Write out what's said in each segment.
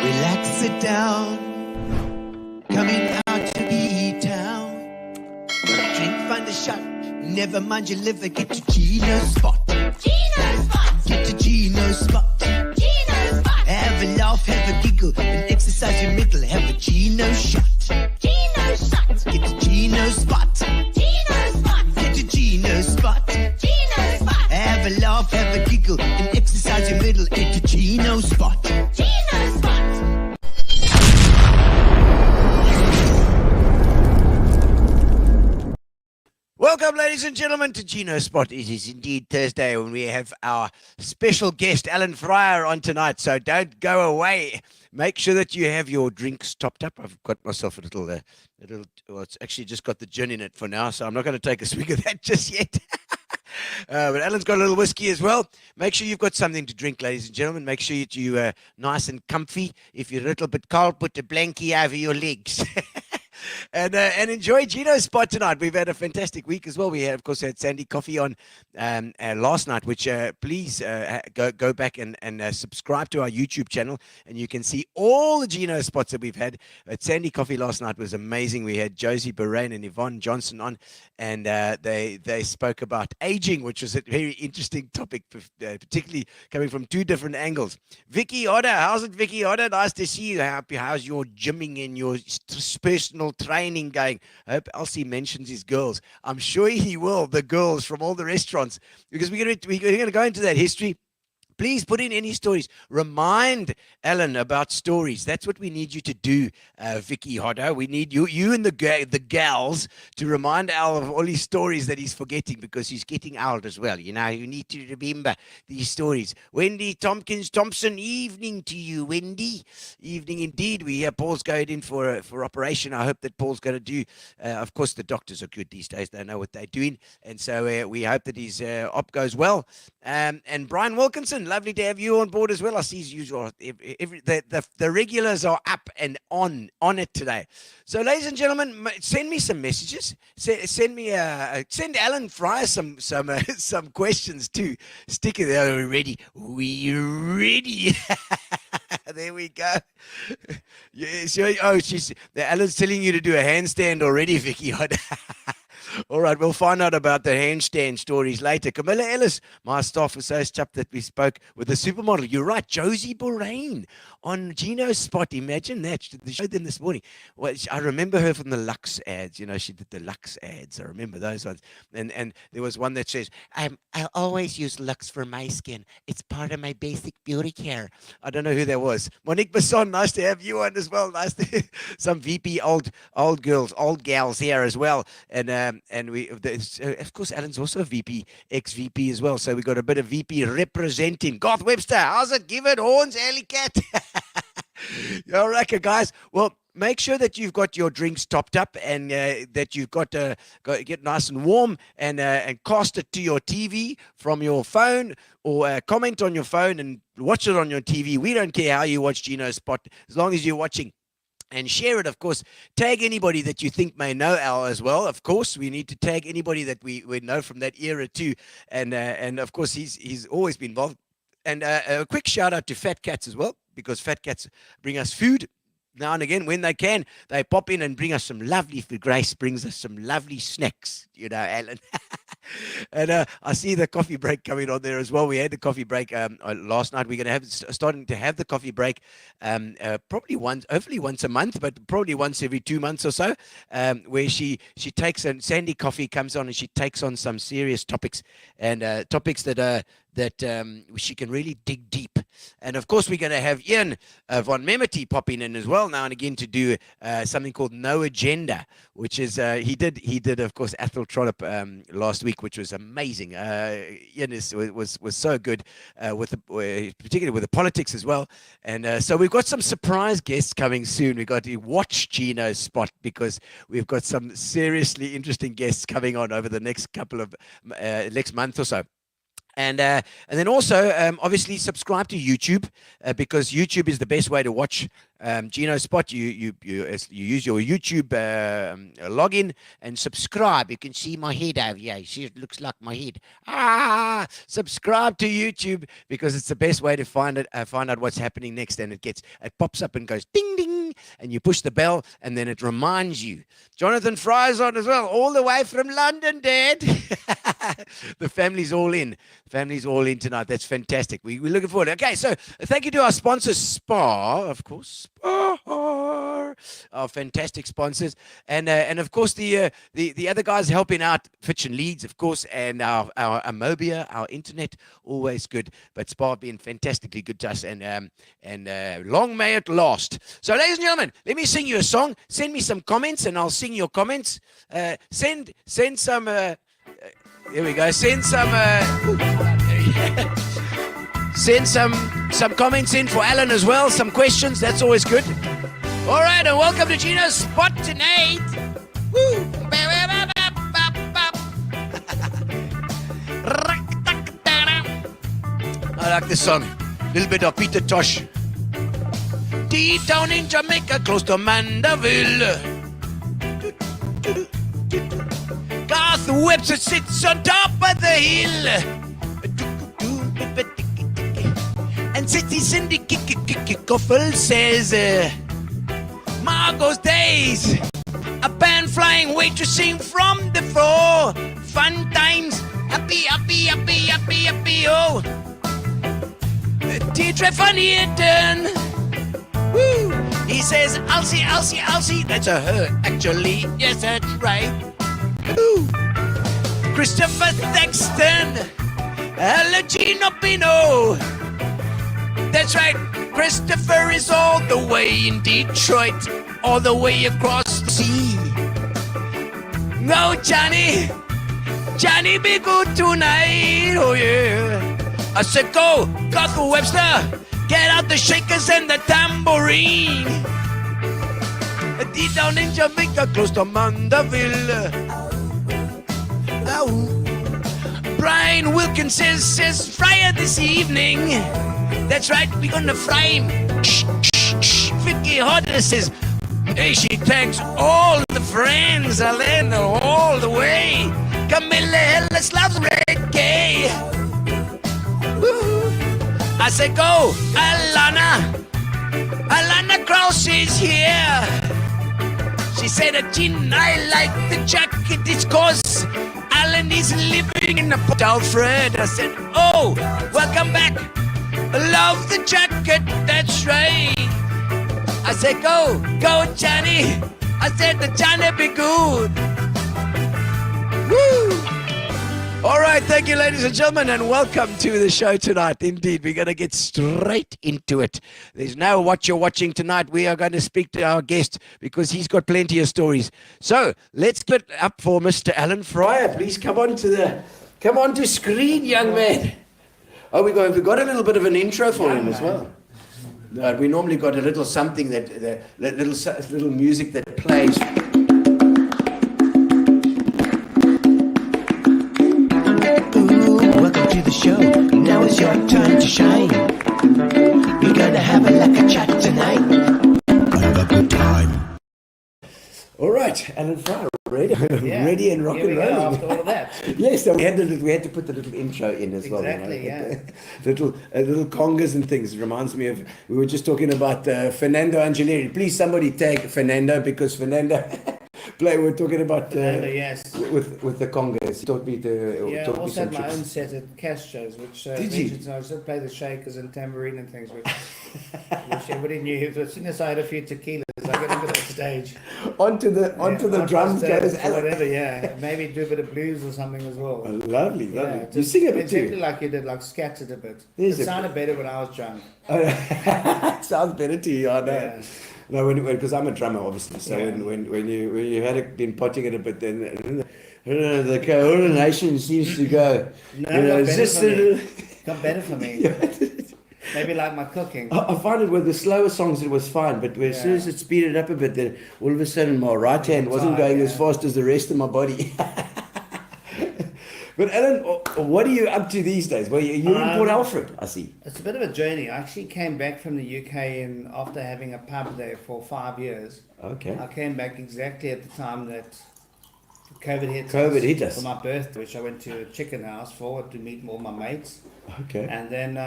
Relax, sit down. Coming out to the town. Drink, find a shot. Never mind your liver. Get to Gino Spot. Gino Spot. Get to Gino Spot. Gino Spot. Have a laugh, have a giggle, and exercise your middle. Have a Gino shot. Gino Shot. Get to Gino Spot. Gino Spot. Get to Gino Spot. Gino Spot. Have a laugh, have a giggle, and exercise your middle. Get to Gino Spot. Gino Spot. Welcome, ladies and gentlemen, to Gino Spot. It is indeed Thursday when we have our special guest, Alan Fryer, on tonight. So don't go away. Make sure that you have your drinks topped up. I've got myself a little, well, it's actually just got the gin in it for now, so I'm not going to take a swig of that just yet. But Alan's got a little whiskey as well. Make sure you've got something to drink, ladies and gentlemen. Make sure you're nice and comfy. If you're a little bit cold, put a blankie over your legs. And enjoy Gino Spot tonight. We've had a fantastic week as well. We had, of course, had Sandy Coffee on last night, which please go back and subscribe to our YouTube channel, and you can see all the Gino Spots that we've had. At Sandy Coffee last night was amazing. We had Josie Bahrain and Yvonne Johnson on, and they spoke about aging, which was a very interesting topic, particularly coming from two different angles. Vicky Oda, how's it, Vicky Oda? Nice to see you. How's your gymming and your personal training going? I hope Elsie mentions his girls. I'm sure he will, the girls from all the restaurants, because we're going to go into that history. Please put in any stories. Remind Alan about stories. That's what we need you to do, Vicky Hodder. We need you and the gals to remind Al of all his stories that he's forgetting, because he's getting old as well. You know, you need to remember these stories. Wendy Thompson, evening to you, Wendy. Evening indeed. We hear Paul's going in for operation. I hope that Paul's going to do. Of course, the doctors are good these days. They know what they're doing. And so we hope that his op goes well. And Brian Wilkinson, lovely to have you on board as well. I see the regulars are up and on it today. So, ladies and gentlemen, send me some messages. Send Alan Fryer some questions too. Stick it there. Are we ready? There we go. Yes. Alan's telling you to do a handstand already, Vicky. All right, we'll find out about the handstand stories later. Camilla Ellis, my staff associate chap that we spoke with, the supermodel. You're right, Josie Bahrain on Gino Spot. Imagine that. They showed them this morning. Well, I remember her from the Lux ads. You know, she did the Lux ads. I remember those ones. And there was one that says, I always use Lux for my skin. It's part of my basic beauty care. I don't know who that was. Monique Besson, nice to have you on as well. Nice to some VP old girls, old gals here as well. And we, of course, Alan's also a VP, ex-VP as well. So we got a bit of VP representing. Garth Webster, how's it? Give it horns, Alleycat. All right, guys. Well, make sure that you've got your drinks topped up, and that you've got to get nice and warm, and cast it to your TV from your phone, or comment on your phone and watch it on your TV. We don't care how you watch Gino Spot, as long as you're watching. And share it, of course. Tag anybody that you think may know Al as well. Of course, we need to tag anybody that we know from that era too. And of course, he's always been involved. And a quick shout out to Fat Cats as well, because Fat Cats bring us food now and again. When they can, they pop in and bring us some lovely food. Grace brings us some lovely snacks, you know, Alan. And I see the coffee break coming on there as well. We had the coffee break last night. We're going to starting to have the coffee break probably hopefully once a month, but probably once every 2 months or so, where she takes, and Sandy Coffee comes on and she takes on some serious topics, and topics that she can really dig deep. And of course, we're going to have Ian von Memety popping in as well now and again to do something called No Agenda, which is he did of course Athol Trollope last week, which was amazing. Ian was so good particularly with the politics as well. And so we've got some surprise guests coming soon. We've got to watch Gino Spot, because we've got some seriously interesting guests coming on over the next couple of next month or so. And then also, obviously, subscribe to YouTube because YouTube is the best way to watch Gino Spot. You use your YouTube login and subscribe. You can see my head over here. See, it looks like my head. Subscribe to YouTube because it's the best way to find out what's happening next. And it pops up and goes ding ding, and you push the bell, and then it reminds you. Jonathan Fry's on as well, all the way from London, Dad. The family's all in. Family's all in tonight. That's fantastic. We're looking forward. Okay, so thank you to our sponsors, Spa, of course. Spa, our fantastic sponsors, and of course the other guys helping out, Fitch and Leeds, of course, and our Amobia, our internet, always good. But Spa being fantastically good to us, and long may it last. So, ladies and gentlemen, let me sing you a song. Send me some comments, and I'll sing your comments. Send some. Here we go. Send some comments in for Alan as well. Some questions. That's always good. All right, and welcome to Gino Spot tonight. Woo! I like this song. A little bit of Peter Tosh. Deep down in Jamaica, close to Mandeville. Garth Webster sits on top of the hill, and City Cindy Koffel says, Margot's days, a band flying waitressing from the floor, fun times, happy, happy, happy, happy, happy, oh. Teacher Van Heerden, woo. He says, Elsie, Elsie, Elsie, that's a her, actually, yes, that's right. Ooh. Christopher Thaxton, Gino Pino. That's right, Christopher is all the way in Detroit, all the way across the sea. No, Johnny be good tonight, oh yeah. I said go, Garth Webster, get out the shakers and the tambourine. Deep down in Jamaica, close to Mandeville. Brian Wilkins says fryer this evening. That's right, we're gonna fry him. Vicky Hodder says, hey, she thanks all the friends, Alena, all the way. Camilla Ellis loves reggae. Woo. I said go, Alana Krause is here. She said, Jean, I like the jacket, it's cause Alan is living in a Port Alfred. I said, oh, welcome back. I love the jacket, that's right. I said, go, Johnny. I said, the Johnny be good. Woo! All right, thank you, ladies and gentlemen, and welcome to the show tonight. Indeed, we're going to get straight into it. There's no what you're watching tonight. We are going to speak to our guest because he's got plenty of stories. So let's give it up for Mr. Alan Fryer. Please come on to screen, young man. Oh, we've got a little bit of an intro for him as well. We normally got a little something that little music that plays. Welcome to the show. Now it's your time to shine. We're gonna have a like a chat tonight. Have a good time. All right, Alan Fryer, ready? Yeah. Ready and rock and rolling. After all of that. Yes, so we had to put the little intro in as well. Exactly, yeah. little congas and things. It reminds me of, we were just talking about Fernando Angelieri. Please, somebody tag Fernando because Fernando... we're talking about yes. with the congas. He taught me to. Yeah, I taught me also some had my tricks. own set at Castros, which Did you? I used to play the shakers and tambourine and things, which everybody knew. As soon as I had a few tequilas, I got into that stage. Onto the drums goes Alan. whatever. Yeah, maybe do a bit of blues or something as well. Oh, lovely. Yeah, You sing a bit exactly too. like you did, like scattered a bit. There's It a sounded better when I was drunk. Sounds better to you, I know. Yeah. No, because I'm a drummer, obviously. So Yeah. when you had been potting it a bit, then the coordination seems to go. No, you know, got better just for a me. little. Got better for me. Maybe like my cooking. I find it with the slower songs it was fine, but as soon as it speeded up a bit, then all of a sudden my right hand wasn't going as fast as the rest of my body. But Alan, what are you up to these days? Well, you're in Port Alfred, I see. It's a bit of a journey. I actually came back from the UK after having a pub there for 5 years. Okay. I came back exactly at the time that COVID hit us. For my birthday, which I went to a chicken house for to meet all my mates. Okay. And then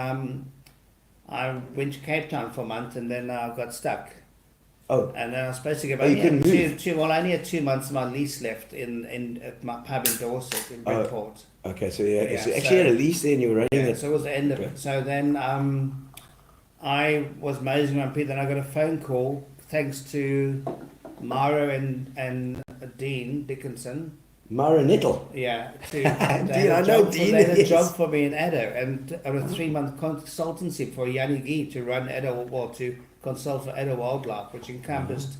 I went to Cape Town for a month, and then I got stuck. Oh. And then I was supposed to go back. You couldn't move? I only had 2 months of my lease left at my pub in Dorset, in Bridport. Okay, so you actually had a lease there and you were running it. So it was the end of it. So then I was moseying around Peter, and I got a phone call, thanks to Mara and Dean Dickinson. Mara Nettle. Yeah. Dean, I know Dean. They had a job for me in Addo, and on a 3-month consultancy for Yanni to run Addo, or to consult for Addo Wildlife, which encompassed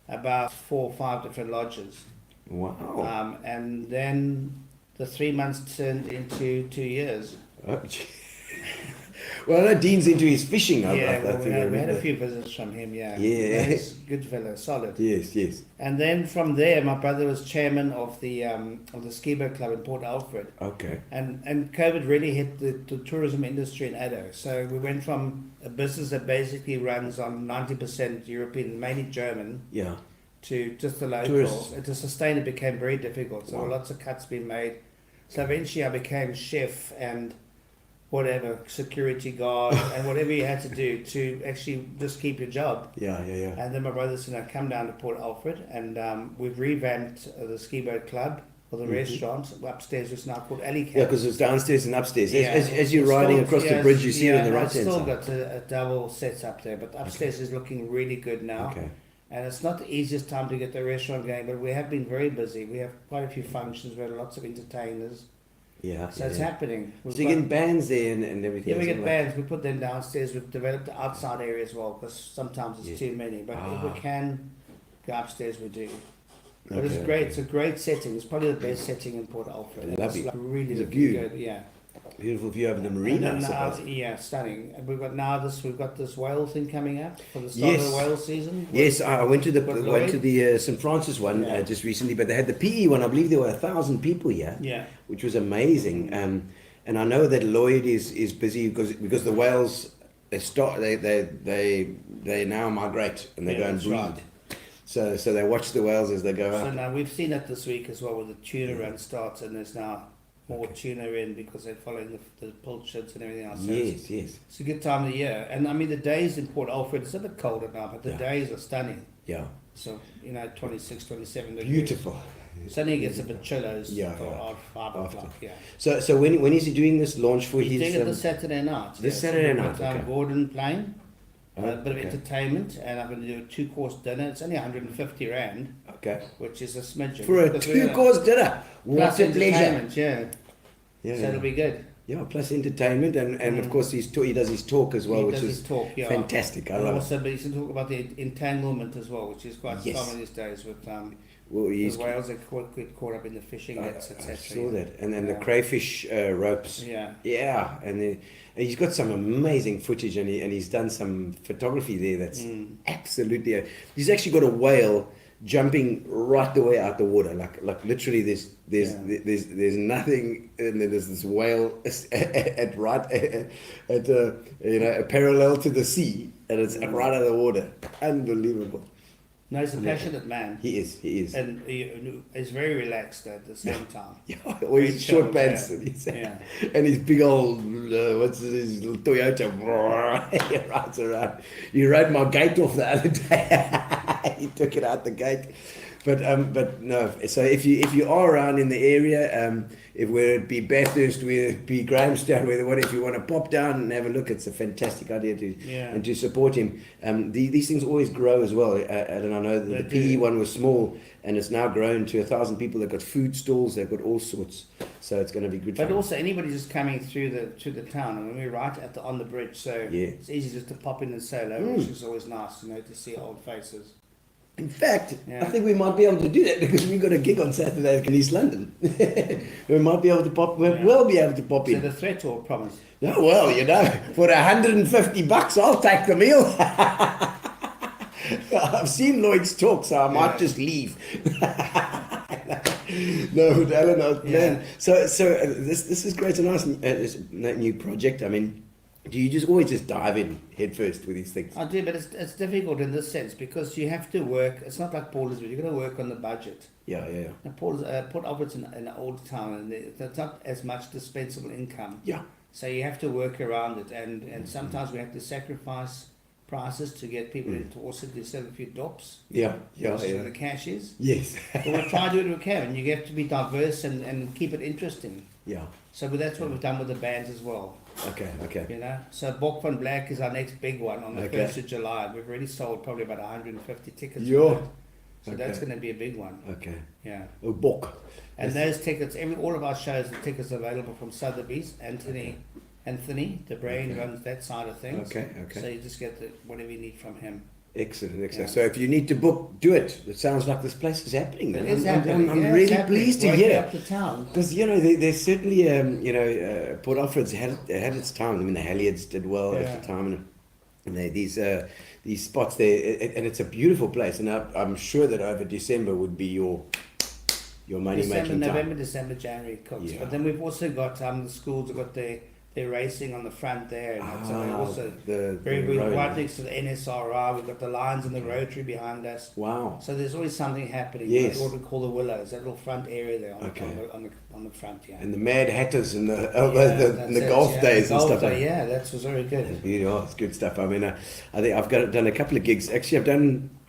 about 4 or 5 different lodges. Wow. And then the 3 months turned into 2 years. Oh, well, I know Dean's into his fishing. We had a few visits from him, yeah. Yeah. He's a good fellow, solid. Yes. And then from there, my brother was chairman of the ski boat club in Port Alfred. Okay. And COVID really hit the tourism industry in Addo. So we went from a business that basically runs on 90% European, mainly German, to just the locals. And to sustain it became very difficult. So lots of cuts being made. So eventually I became chef and whatever, security guard, and whatever you had to do to actually just keep your job. Yeah. And then my brother said, come down to Port Alfred, and we've revamped the ski boat club, or the restaurant upstairs, which is now called Alleycats. Yeah, because it's downstairs and upstairs. As you're riding across the bridge, you see it on the right hand side. I've still got a double set up there, but upstairs is looking really good now. Okay. And it's not the easiest time to get the restaurant going, but we have been very busy. We have quite a few functions. We have lots of entertainers. So it's happening. So you get bands there and everything. Yeah, we get bands. We put them downstairs. We've developed the outside area as well, because sometimes it's too many. But if we can go upstairs, we do. But it's great. It's a great setting. It's probably the best setting in Port Alfred. Lovely. It's like really There's a view. good. Yeah. Beautiful view over the marina. Stunning. And we've got this whale thing coming up for the start of the whale season. Yes, I went to the St. Francis one just recently, but they had the PE one. I believe there were 1,000 people here. Yeah. Which was amazing. And I know that Lloyd is busy because the whales they now migrate and they go and breed. Right. So they watch the whales as they go up. So now we've seen it this week as well, with the tuna run starts, and there's now more tuna in because they're following the pilchards and everything else. So yes. It's a good time of the year. And I mean, the days in Port Alfred, it's a bit colder now, but the days are stunning. Yeah. So, 26, 27 degrees. Beautiful. Suddenly it gets a bit chilly for 5 o'clock, So when is he doing this launch for his... He's doing it this Saturday night. Saturday night, okay. Gordon playing. A bit of entertainment, and I'm going to do a 2-course dinner. It's only 150 rand. Okay. Which is a smidgen. For a 2-course dinner? What a pleasure. Yeah. So it'll be good. Yeah, plus entertainment, and of course he does his talk as well, which is fantastic. I love it. But he can talk about the entanglement as well, which is quite common these days with the whales that get caught up in the fishing nets, etc. I saw that, and then the crayfish ropes. Yeah, and he's got some amazing footage, and he's done some photography there that's absolutely. He's actually got a whale jumping right the way out the water, like literally there's nothing, and then there's this whale at parallel to the sea, and it's right out of the water. Unbelievable. No, he's a passionate man. He is. And he's very relaxed at the same time. Or his short pants and his big old, his little Toyota, he rides around. He rode my gate off the other day. He took it out the gate. But no, so if you are around in the area, whether it be Bathurst, whether it be Grahamstown, if you want to pop down and have a look, it's a fantastic idea to support him. These things always grow as well. And I know the PE one was small, and it's now grown to 1,000 people. They've got food stalls, they've got all sorts. So it's going to be good. But also anybody just coming through the town, and we're right on the bridge, so it's easy just to pop in and say hello, which is always nice, to see old faces. In fact, I think we might be able to do that because we've got a gig on Saturday in East London. We might be able to pop. We'll be able to pop in. So the threat or promise? Oh, well, for $150, I'll take the meal. I've seen Lloyd's talk, so I might just leave. No, but Alan, Yeah. man. So this is great. A nice this new project. I mean, do you just always just dive in head first with these things? I do, but it's difficult in this sense because you have to work. It's not like Paul is. You're going to work on the budget. Yeah. And Port Alfred's in an old town, and there's not as much dispensable income. Yeah. So you have to work around it, and sometimes we have to sacrifice prices to get people in to also to sell a few dops. Yeah. Where the cash is. Yes. But we try to do what we can, and you have to be diverse and keep it interesting. Yeah. So that's what we've done with the bands as well. Okay. You know, so Bok van Black is our next big one on the Okay. 1st of July. We've already sold probably about 150 tickets. Yeah. for that. So Okay. that's going to be a big one. Okay. Yeah. Oh, Bok. And those tickets, all of our shows, the tickets are available from Sotheby's. Anthony, the brain runs that side of things. Okay. So you just get whatever you need from him. Excellent. Yeah. So if you need to book, do it. It sounds like this place is happening. It man. is I'm happening. I'm Yeah, it's really happening. pleased to Waking hear. up the town. Because, there's certainly, Port Alfred's had its time. I mean, the Halliards did well at the time. And these spots there, and it's a beautiful place. And I'm sure that over December would be your money-making time. November, December, January cooks. Yeah. But then we've also got the schools have got their racing on the front there. And so they're also very good. road. Right next to the NSRI, we've got the Lions and the Rotary behind us. Wow. So there's always something happening. Yes. What we call the Willows, that little front area there Okay. on the front, yeah. And the Mad Hatters and the That's it, golf days the and golf stuff. day, yeah, that was very good. It's good stuff. I mean, I think I've done a couple of gigs. Actually,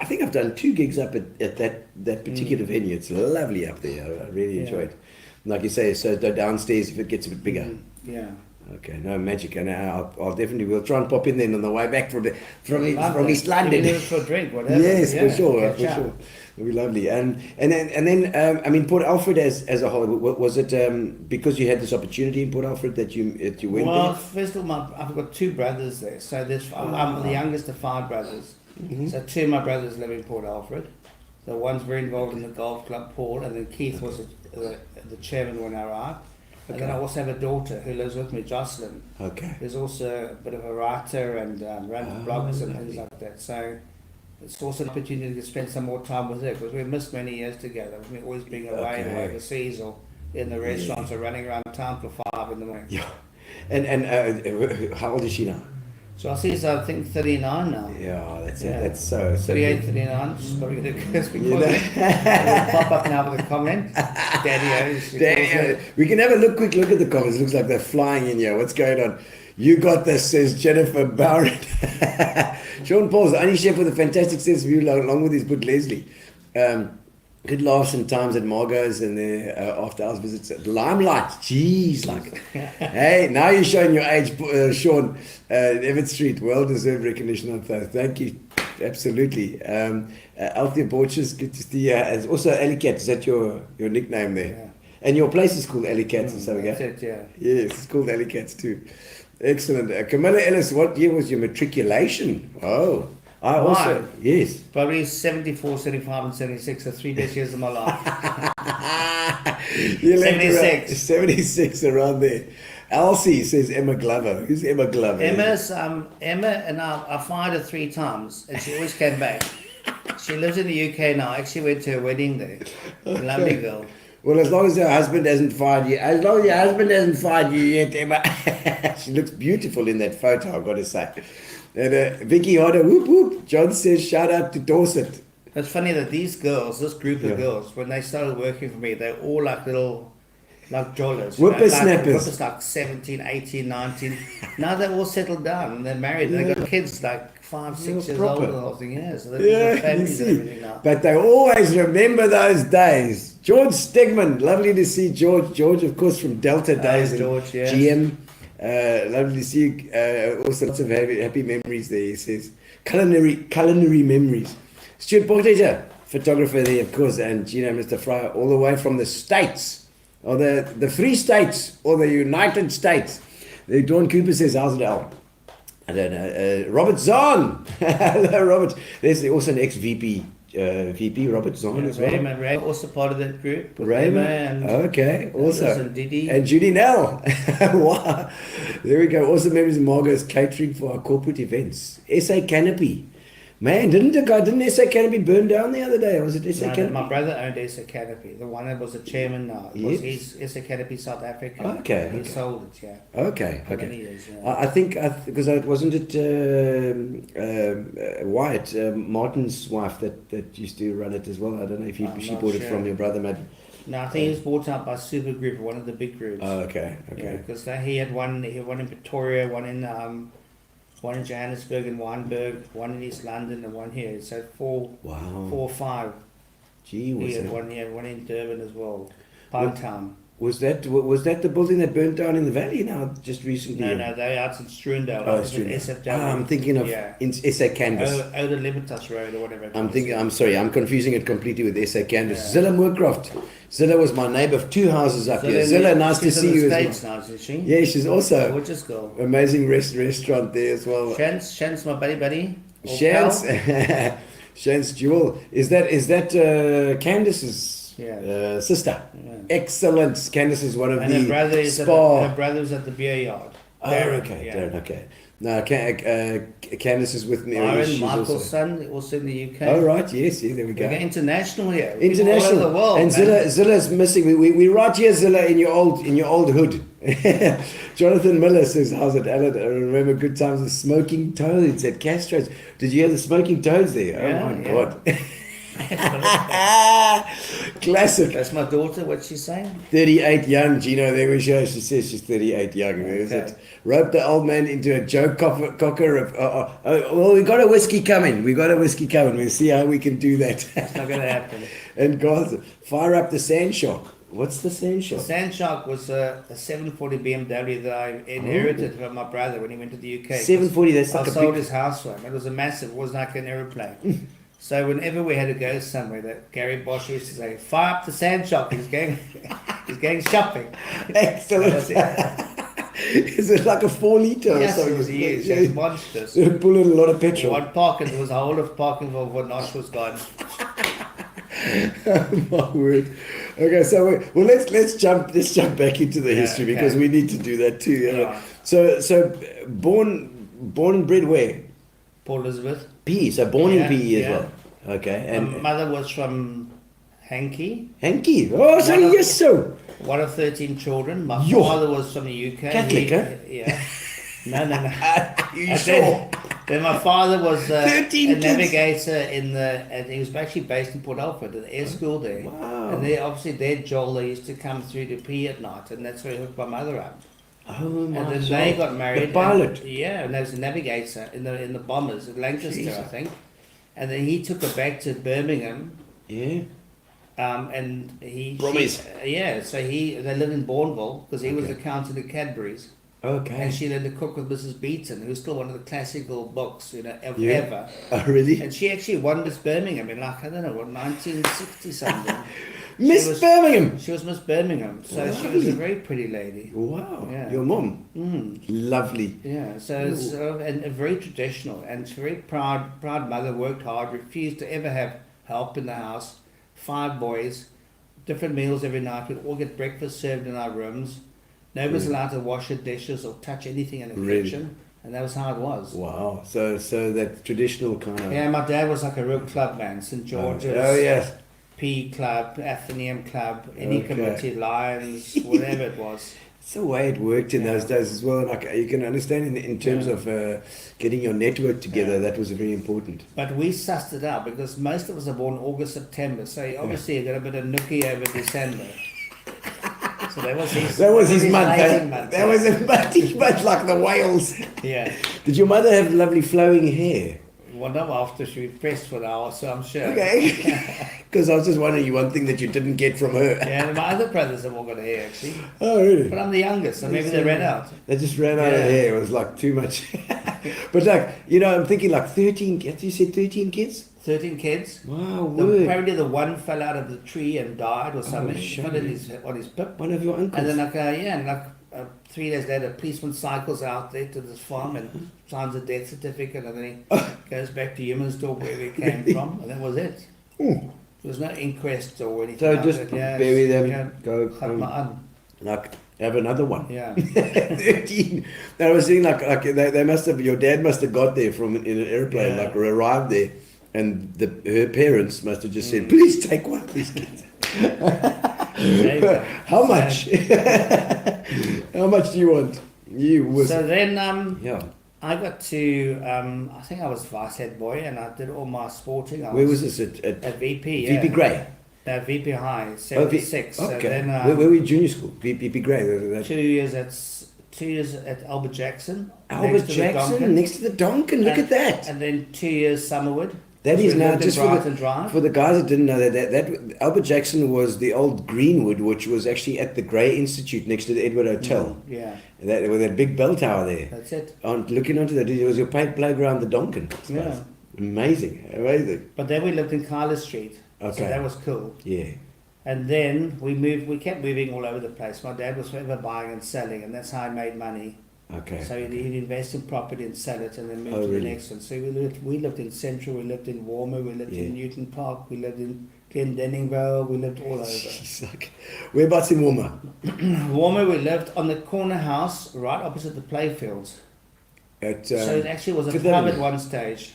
I think I've done 2 gigs up at that particular venue. It's lovely up there. I really enjoy it. Like you say, so downstairs if it gets a bit bigger. Yeah. Okay, no magic, and I'll definitely we'll try and pop in then on the way back from East London. Maybe for a drink, whatever. Yes, yeah, for sure. catch up. It'll be lovely. And then I mean, Port Alfred as a whole, was it because you had this opportunity in Port Alfred that you went Well, there? first of all, I've got 2 brothers there. So I'm the youngest of 5 brothers. So 2 of my brothers live in Port Alfred. So one's very involved in the golf club, Paul, and then Keith was the chairman when I arrived. And then I also have a daughter who lives with me, Jocelyn. Okay. Who's also a bit of a writer and runs blogs and things like that. So it's also an opportunity to spend some more time with her because we've missed many years together. We've always been away or overseas or in the restaurants or running around town till 5 in the morning. Yeah. And how old is she now? Josie's, I think, 39 now. Yeah, that's so 38, 39. She's probably going to curse because it'll pop up now with a comment. Daddy-o. We can have a quick look at the comments. Looks like they're flying in here. What's going on? You got this, says Jennifer Barrett. Sean Paul's the only chef with a fantastic sense of humor, along with his good Leslie. Good laughs and times at Margots and the after hours visits at Limelight. Jeez, like, hey, now you're showing your age, Sean. Everett Street, well deserved recognition on Thurs. Thank you, absolutely. Althea Borchers, good to see you. And also Alleycats, is that your nickname there? Yeah. And your place is called Alleycats and so that's it, yeah. Yes, it's called Alleycats too. Excellent. Camilla Ellis, what year was your matriculation? Oh. I also, yes. Probably 74, 75 and 76 are 3 best years of my life. 76. 76 around there. Elsie says Emma Glover. Who's Emma Glover? Emma and I fired her 3 times and she always came back. She lives in the UK now. I actually went to her wedding there. Okay. Lovely girl. Well, as long as her husband hasn't fired you, yet, Emma. She looks beautiful in that photo, I've got to say. And Vicky Hodder, whoop whoop. John says, shout out to Dorset. It's funny that these girls, this group of girls, when they started working for me, they're all like little, like jollers. Whippersnappers. Like 17, 18, 19. Now they're all settled down and they're married. And they've got kids like 5, 6 years old and all thing. Yeah, so they've got families and everything now. But they always remember those days. George Stegman, lovely to see George. George, of course, from Delta days. George, yes. GM. Lovely to see you. Also lots of happy memories there, he says. Culinary memories. Stuart Portager, photographer there, of course, and Gino, Mr. Fryer, all the way from the States, or the Free States, or the United States. Dawn Cooper says, how's it, Al? I don't know. Robert Zahn. Hello, Robert. There's also an ex-VP. VP Robert Zahn as well. Raymond, also part of that group. Raymond, okay, also. And Didi. And Judy Nell. Wow. There we go. Also members of Margots catering for our corporate events. SA Canopy. Man, didn't SA Canopy burn down the other day? Or was it SA No, Canopy? my brother owned SA Canopy. The one that was the chairman now. Was his SA Canopy South Africa. Okay. He sold it, yeah. Okay. For Okay. many years, yeah. I think because it wasn't it Wyatt Martin's wife that used to run it as well. I don't know if she bought it from your brother, maybe. No, I think he was bought out by Super Group, one of the big groups. Oh, okay. Yeah, because he had one in Pretoria, one in Johannesburg and Wynberg, one in East London, and one here. So four or five. Gee, He had one in Durban as well. Town. Was that the building that burnt down in the valley now just recently? No, they're out in Struendale. Oh, SFW. I'm thinking of in SA Canvas. Oude Libertas Road or whatever. I'm sorry, I'm confusing it completely with SA Canvas. Yeah. Zilla Moorcroft. Zilla was my neighbour of 2 houses up here. Zilla, nice to see you as well. Now, isn't she? Yeah, she's also gorgeous girl. Amazing restaurant there as well. Shans, my buddy. Shans, Shans Jewel. Is that Candace's sister? Yeah. Excellent. Candace is one of the her brother's at the beer yard. Darren, okay. No, Candace is with me. Michael's son, also in the UK. Oh, right, yes, there we go. We're international here. International. All over the world, and Zilla's missing. We right here, Zilla, in your old hood. Jonathan Miller says, how's it, Alan? I remember good times with smoking toads at Castros. Did you hear the smoking toads there? Yeah, oh, my God. Classic. That's my daughter. What's she saying? 38 young, Gino. There we go. She says she's 38 young. There's it. Rope the old man into a Joe Cocker. Well, we got a whiskey coming. We'll see how we can do that. It's not going to happen. And guys, fire up the Sand Shark. What's the Sand Shark? The Sand Shark was a 740 BMW that I inherited from my brother when he went to the UK. 740. That's like I sold his house for him. It was a massive. It was like an aeroplane. So whenever we had to go somewhere, that Gary Bosch used to say, "Fire up the Sand Shark." He's going shopping. Excellent. Is it like a 4 litre or something? Yes, it is. It's monstrous. It pulling a lot of petrol. One parking, there was a whole of parking for Nosh was gone. My word. Okay, so let's jump back into the history because we need to do that too. Yeah. So born and bred where? Port Elizabeth. PE, so born in PE as well. Okay, and my mother was from Hankey. Oh, so yes, so. One of 13 children. My father was from the UK. Catholic, huh? Yeah. No. You sure? Then my father was a 13 navigator and he was actually based in Port Alfred at the air school there. Wow. And they obviously Joel, they used to come through to PE at night, and that's where he hooked my mother up. Oh my God. And then they got married. The pilot. And there was a navigator in the bombers at Lancaster, Jesus. I think. And then he took her back to Birmingham. Yeah. And Brummies. So they lived in Bourneville because he was accountant at Cadbury's. Okay. And she learned to cook with Mrs. Beaton, who's still one of the classical books, ever. Oh, really? And she actually won Miss Birmingham in 1960 something. Miss Birmingham. She was Miss Birmingham, so she was a very pretty lady. Wow. Yeah. Your mom. Lovely. Yeah. So it's and very traditional, and she's a very proud mother. Worked hard, refused to ever have help in the house. 5 boys, different meals every night. We'd all get breakfast served in our rooms. Nobody's allowed to wash the dishes or touch anything in the kitchen. And that was how it was. Wow. So that traditional kind of... Yeah, my dad was like a real club man. St. George's. Oh, yes. P Club, Athenaeum Club, any committee, Lions, whatever it was. It's the way it worked in those days as well. Like you can understand in terms of getting your network together, that was very important. But we sussed it out because most of us are born August, September. So obviously you got a bit of nookie over December. So that was his month. That was a month like the whales. Yeah. Did your mother have lovely flowing hair? Well, not after she pressed for an hour, so I'm sure. Okay. Because I was just wondering, one thing that you didn't get from her. Yeah, my other brothers have all got hair, actually. Oh, really? But I'm the youngest, so maybe they ran out. They just ran out of hair. It was like too much. But I'm thinking like 13, you said 13 kids? 13 kids. Wow, word. Apparently the one fell out of the tree and died or something. He fell on his pip. One of your uncles. And then 3 days later, a policeman cycles out there to this farm and signs a death certificate, and then he goes back to Humansdorp where he came from, and that was it. There was no inquest or anything. So just bury them, go home. have another one. Yeah. 13. I was saying like they must have, your dad must have got there from in an airplane, like arrived there, and her parents must have just said, please take one of these kids. How much? How much do you want? So then I got to, I think I was vice head boy, and I did all my sporting. Where was this? At VP, VP Grey? VP High, 76. Okay. So then, where were you junior school? VP Grey? 2 years at Albert Jackson. Albert Jackson, next to the Donkin. Look at that. And then 2 years Summerwood. That is now, just for the guys that didn't know that Albert Jackson was the old Greenwood, which was actually at the Grey Institute next to the Edward Hotel. Yeah. With that big bell tower there. That's it. Looking onto that, it was your playground, the Donkin. Yeah. Amazing. But then we lived in Carla Street. Okay. So that was cool. Yeah. And then we kept moving all over the place. My dad was forever buying and selling, and that's how I made money. Okay. So he'd invest in property and sell it, and then move to the next one. So we lived in Central, we lived in Warmer, we lived in Newton Park, we lived in Glendenningville, we lived all over. Whereabouts in Warmer? Warmer, we lived on the corner house right opposite the playfields. So it actually was a pub at one stage.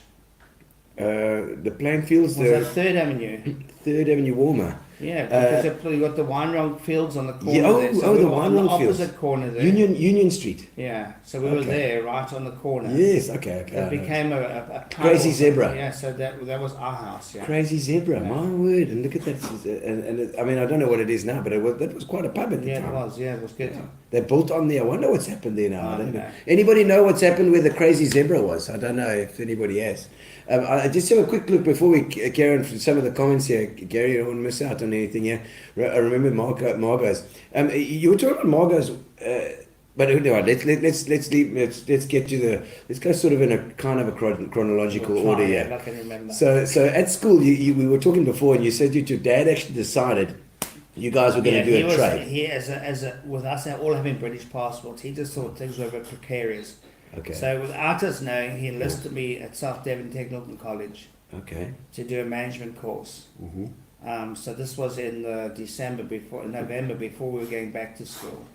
The playing fields was at 3rd Avenue. 3rd Avenue, Warmer. Yeah, because you got the wine fields on the corner. Yeah, there. So the wine fields. Opposite corner there. Union Street. Yeah, so we were there, right on the corner. Yes, okay. It became a Crazy Zebra. Yeah, so that was our house. Yeah. Crazy Zebra, my word! And look at that. And I mean, I don't know what it is now, but that was quite a pub at the time. Yeah, it was good. Yeah. They built on there. I wonder what's happened there now. I don't know. Anybody know what's happened where the Crazy Zebra was? I don't know if anybody has. I just have a quick look before we carry on from some of the comments here. Gary, I don't want to miss out on anything here. I remember Margots. You were talking about Margots, but anyway, let's get to let's go sort of in a kind of a chronological order here. I can remember. So at school, we were talking before, and you said that your dad actually decided you guys were going to do a trade. He with us all having British passports, he just thought things were a bit precarious. Okay. So without us knowing, he enlisted me at South Devon Technical College. Okay. To do a management course. Mm-hmm. So this was in November before we were going back to school.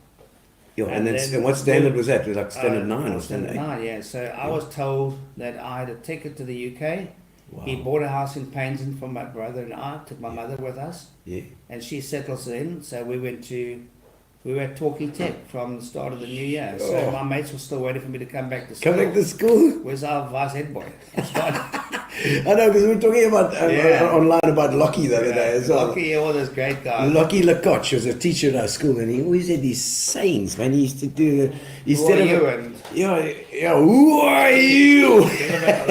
Yeah, and what standard was that? It was like standard 9 or standard 8? 9, yeah. So I was told that I had a ticket to the UK. Wow. He bought a house in Painston for my brother and I, took my mother with us. Yeah. And she settles in, so we were at Torquay Tech from the start of the new year. So my mates were still waiting for me to come back to school. Come back to school? Where's our vice head boy? I know, because we were talking about online about Lockie the other day as well. Lockie, all those great guys. Lockie Lacoche was a teacher at our school, and he always had these sayings, man. He used to do who are you?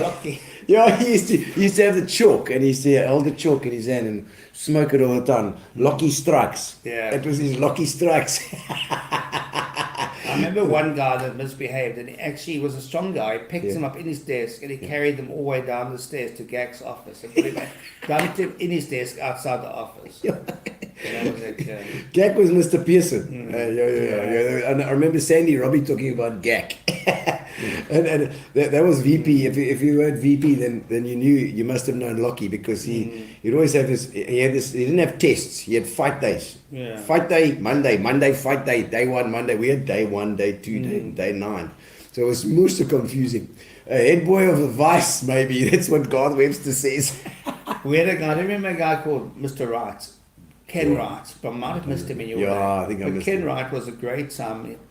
Lockie. Yeah, he used to have the chalk, and he used to hold the chalk in his hand and smoke it all the time. Lockie Strikes. Yeah. It was his Lockie Strikes. I remember one guy that misbehaved, and he actually was a strong guy. He picked him up in his desk, and he carried them all the way down the stairs to Gak's office, and put him dumped him in his desk outside the office. Gak was Mr. Pearson. And I remember Sandy Robbie talking about Gak. and that was VP. If you heard VP, then you knew, you must have known Lockie, because he'd always have he didn't have tests, he had fight days. Yeah. Fight day, Monday fight day, day 1 Monday. We had day 1, day 2, day 9. So it was most confusing. Head boy of the vice, maybe. That's what Garth Webster says. We had a guy, I remember a guy called Mr. Wright. Ken Wright, but I might have missed him in your way. I think I missed him. Ken Wright was a great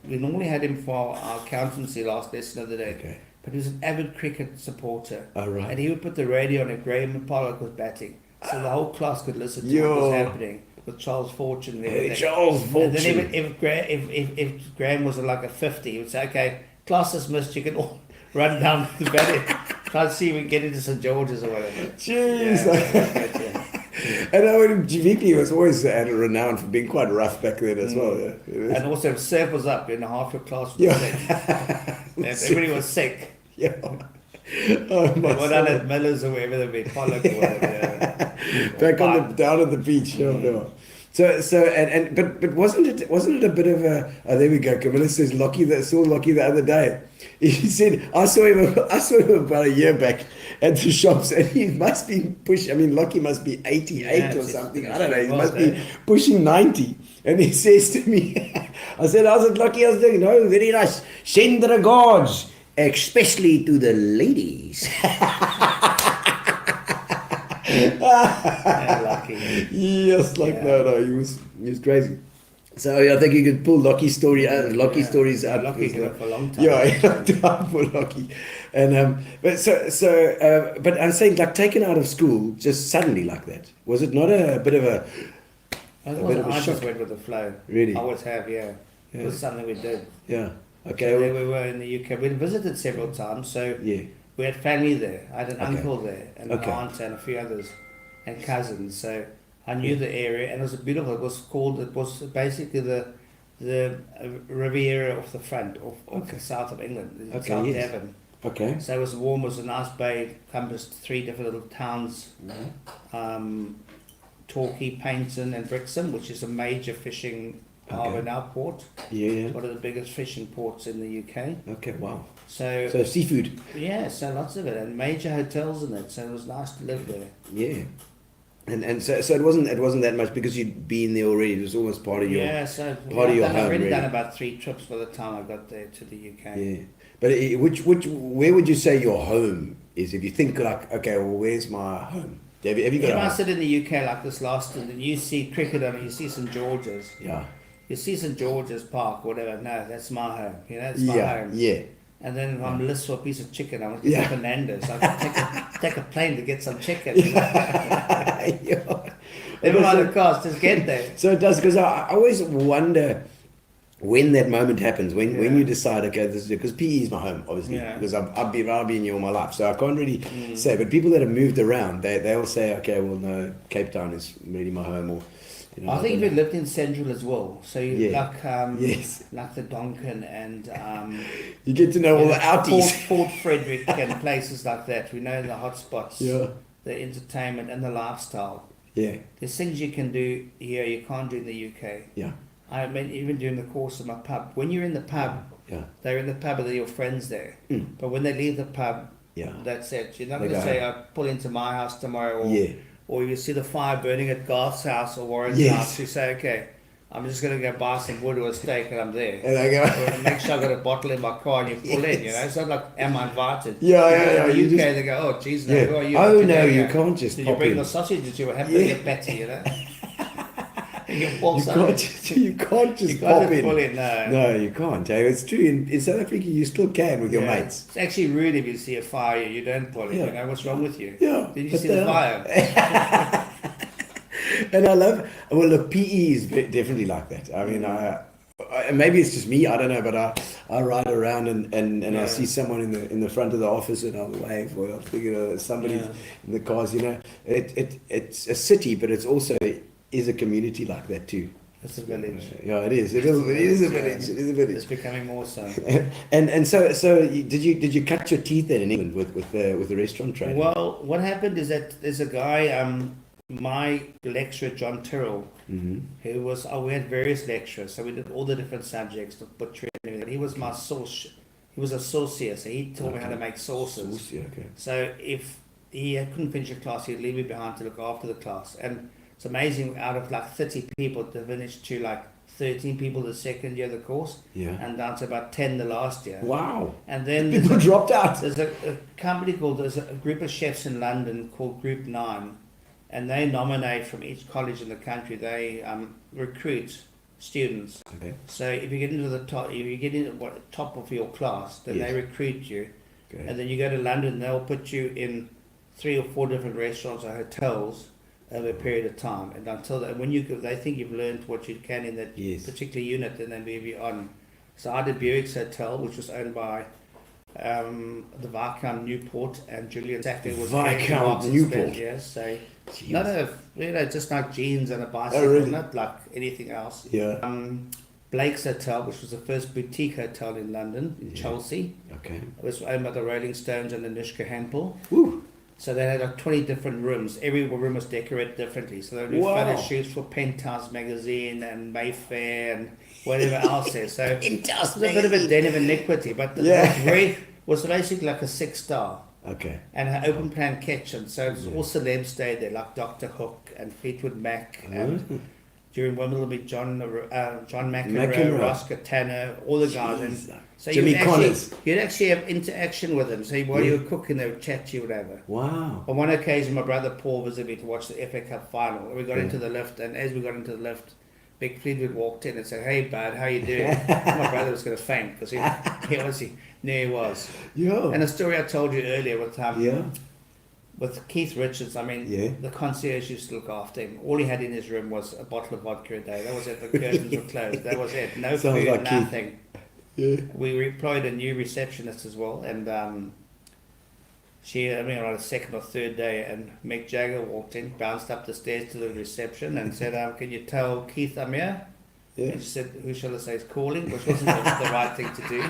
we normally had him for our accountancy last lesson of the day. Okay. But he was an avid cricket supporter. Oh, right. And he would put the radio on if Graham Pollock was batting. So the whole class could listen to what was happening with Charles Fortune and everything. Charles Fortune. And then if Graham was like a 50, he would say, okay, class dismissed, you can all run down to the batting. Try to see if we can get into St. George's or whatever. Jeez. Yeah, and I mean, GVP was always renowned for being quite rough back then as well. Yeah. And also, if Surf was up, in half your class was sick. Everybody was sick. Yeah. What done at Miller's or wherever they've been, Pollock or whatever. Back down at the beach. But wasn't it a bit of a? Oh, there we go. Camilla says saw Lockie the other day. He said, I saw him about a year back at the shops, and he must be pushing. I mean, Lockie must be 88 or something. I don't know. He must be pushing 90. And he says to me, I said, how's it, Lockie? I was doing, no, very nice. Send regards, especially to the ladies. Lucky. Yes, no, he was crazy. So I think you could pull Lockie's story out. Lockie's stories out. Lockie's been for a long time. Yeah, time for Lockie. And but I'm saying, like, taken out of school just suddenly like that. Was it not a bit of a I shock? just went with the flow. Really? I always have, yeah. It was something we did. Yeah. Okay. So there we were in the UK. We'd visited several times, so Yeah. we had family there. I had an Okay. uncle there, and Okay. an aunt, and a few others, and cousins. So I knew the area, and it was beautiful. It was basically the Riviera of the front of the south of England, South Devon. Okay. So it was warm. It was a nice bay, encompassed 3 different little towns. Torquay, Paynton and Brixham, which is a major fishing harbour now, port. Yeah. One of the biggest fishing ports in the UK. Okay. Wow. So seafood. yeah, so lots of it, and major hotels in it. So it was nice to live there. Yeah. And so it wasn't that much because you'd been there already. It was almost part of your Yeah, so part of your I've home. already Really. done about 3 trips by the time I got there to the UK. Yeah. But where would you say your home is? If you think like, okay, well, where's my home? Have you got If a I home? sit in the UK like this last, and you see cricket on, you see St George's. Yeah. You see St George's Park, whatever. No, that's my home. You know, it's my home. Yeah. And then if I'm list for a piece of chicken, I want to Yeah. get Fernandez. I can take a plane to get some chicken. Yeah. Never mind the cost, just get there. So it does, because I always wonder when that moment happens, when you decide, okay, this is because PE is my home, obviously, Yeah. because I've been here all my life, so I can't really say. But people that have moved around, they'll say, okay, well, no, Cape Town is really my home, or you know, I think don't we know. lived in Central as well. So you like Yes. like the Donkin and You get to know all the outies. Port Frederick and places like that. We know the hotspots, the entertainment and the lifestyle. Yeah. There's things you can do here you can't do in the UK. Yeah. I mean, even during the course of my pub, when you're in the pub, they're in the pub with your friends there. But when they leave the pub, that's it. You're not going to say, I pull into my house tomorrow, or you see the fire burning at Garth's house or Warren's house. You say, okay, I'm just going to go buy some wood or a steak and I'm there. And I go, or make sure I've got a bottle in my car and you pull in, you know. It's not like, am I invited? Yeah. In the You UK, just- they go, oh, geez, no, who are you? Oh, What no, you you doing? can't just Did pop you bring in. the sausage? Did you have to get better, you know? You You can't just pop in. Pull in, no. No, you can't. It's true. In South Africa, you still can with your mates. It's actually rude if you see a fire, you don't pull it. Yeah. You know, what's wrong with you? Yeah, Did you but see the fire? And I love, well, look, PE is definitely like that. I mean, maybe it's just me, I don't know, but I ride around and I see someone in the front of the office and I'll wave, or I'll figure somebody in the cars, you know. It's a city, but it's also is a community like that too. It's a village. Yeah, it is. It is a village. It is a village. It's becoming more so. And so did you cut your teeth then in England with the restaurant trade? Well, what happened is that there's a guy, my lecturer John Tyrrell, who was we had various lecturers, so we did all the different subjects, the butchery and everything. He was my sauce. He was a saucier, so he taught me how to make sauces. Okay. So if he couldn't finish a class, he'd leave me behind to look after the class. And it's amazing, out of like 30 people, to finish to like 13 people the second year of the course, and down to about 10 the last year. Wow. And then People dropped out. There's a company there's a group of chefs in London called Group 9, and they nominate from each college in the country. They recruit students. Okay. So if you get into the top, if you get into top of your class, then they recruit you, and then you go to London. They'll put you in 3 or 4 different restaurants or hotels over a period of time, and until that, when they think you've learned what you can in that particular unit, then they move you on. So I did Buick's Hotel, which was owned by the Viscount Newport and Julian Sackler was Viscount Newport. Yes, so Jeez. not just like jeans and a bicycle, really? not like anything else. Yeah. Blake's Hotel, which was the first boutique hotel in London, in Chelsea. Okay. It was owned by the Rolling Stones and Anushka Hempel. Woo. So they had like 20 different rooms. Every room was decorated differently. So they would do photo shoots for Penthouse magazine and Mayfair and whatever else there. So it was a bit of a den of iniquity, but was basically like a 6-star. Okay. And an open plan kitchen. So all celebs stayed there, like Dr. Hook and Fleetwood Mac and during Wimbledon, John McEnroe, Oscar Tanner, all the guys. And so Jimmy Connors. You'd actually have interaction with them. So while you were cooking, they would chat to you, whatever. Wow. On one occasion, my brother Paul visited me to watch the FA Cup final. We got into the lift, and as we got into the lift, Big Fleetwood walked in and said, "Hey, bud, how you doing?" My brother was going to faint because he obviously knew he was. Yeah. And the story I told you earlier with Keith Richards, I mean, the concierge used to look after him. All he had in his room was a bottle of vodka a day. That was it. The curtains were closed. That was it. No food, like nothing. Yeah. We employed a new receptionist as well, and she, on a second or third day, and Mick Jagger walked in, bounced up the stairs to the reception, and said, "Can you tell Keith I'm here?" Yeah. And she said, "Who shall I say is calling?" Which wasn't the right thing to do.